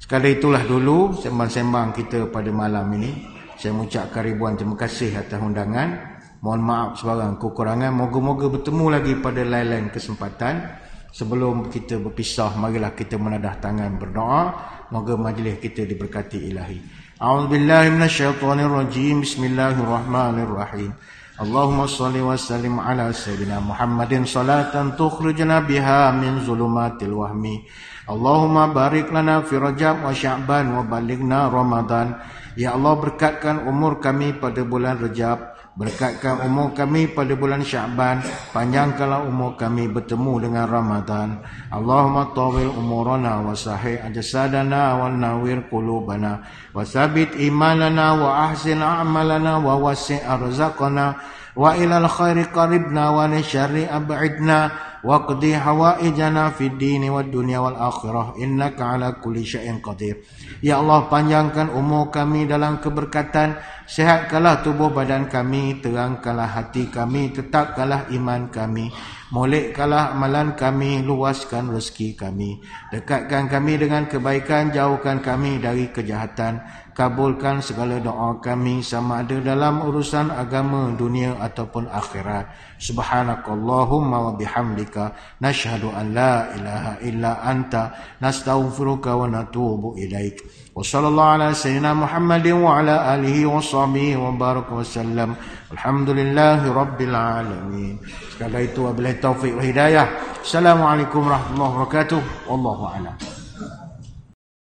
Sekali itulah dulu sembang-sembang kita pada malam ini. Saya mengucapkan ribuan terima kasih atas undangan. Mohon maaf sebarang kekurangan. Moga-moga bertemu lagi pada lain-lain kesempatan. Sebelum kita berpisah, marilah kita menadah tangan berdoa. Moga majlis kita diberkati ilahi. A'udzubillahi minasyaitonirrajim. Bismillahirrahmanirrahim. Allahumma salli wa sallim ala sayyidina Muhammadin salatan tukhrijna biha min zulumatil wahmi. Allahumma barik lana fi Rajab wa Sya'ban wa balighna Ramadan. Ya Allah, berkatkan umur kami pada bulan Rajab, berkatkan umur kami pada bulan Sya'ban, panjangkanlah umur kami bertemu dengan Ramadan. Allahumma tawil umurana wa sahih ajsadana wa nawir qulubana wa sabit imanana wa ahsin a'malana wa wasi' arzaqana wa ilal khairi qaribna wa li syarri ab'idna waqdi hawaijana fid dini wad dunya wal akhirah innaka ala kulli syai'in qadir. Ya Allah, panjangkan umur kami dalam keberkatan, sihatkanlah tubuh badan kami, terangkanlah hati kami, tetapkanlah iman kami, molekkanlah amalan kami, luaskan rezeki kami, dekatkan kami dengan kebaikan, jauhkan kami dari kejahatan, kabulkan segala doa kami sama ada dalam urusan agama, dunia ataupun akhirat. Subhanakallahumma wa bihamdika nashhadu an la ilaha illa anta nastaghfiruka wa natubu ilaik. Wa sallallahu ala sayyidina Muhammadin wa ala alihi wa sahbihi wa baraka wa sallam. Alhamdulillahi rabbil alamin. Sekali itu wabillahi taufiq wa hidayah. Assalamualaikum warahmatullahi wabarakatuh. Wallahu a'lam.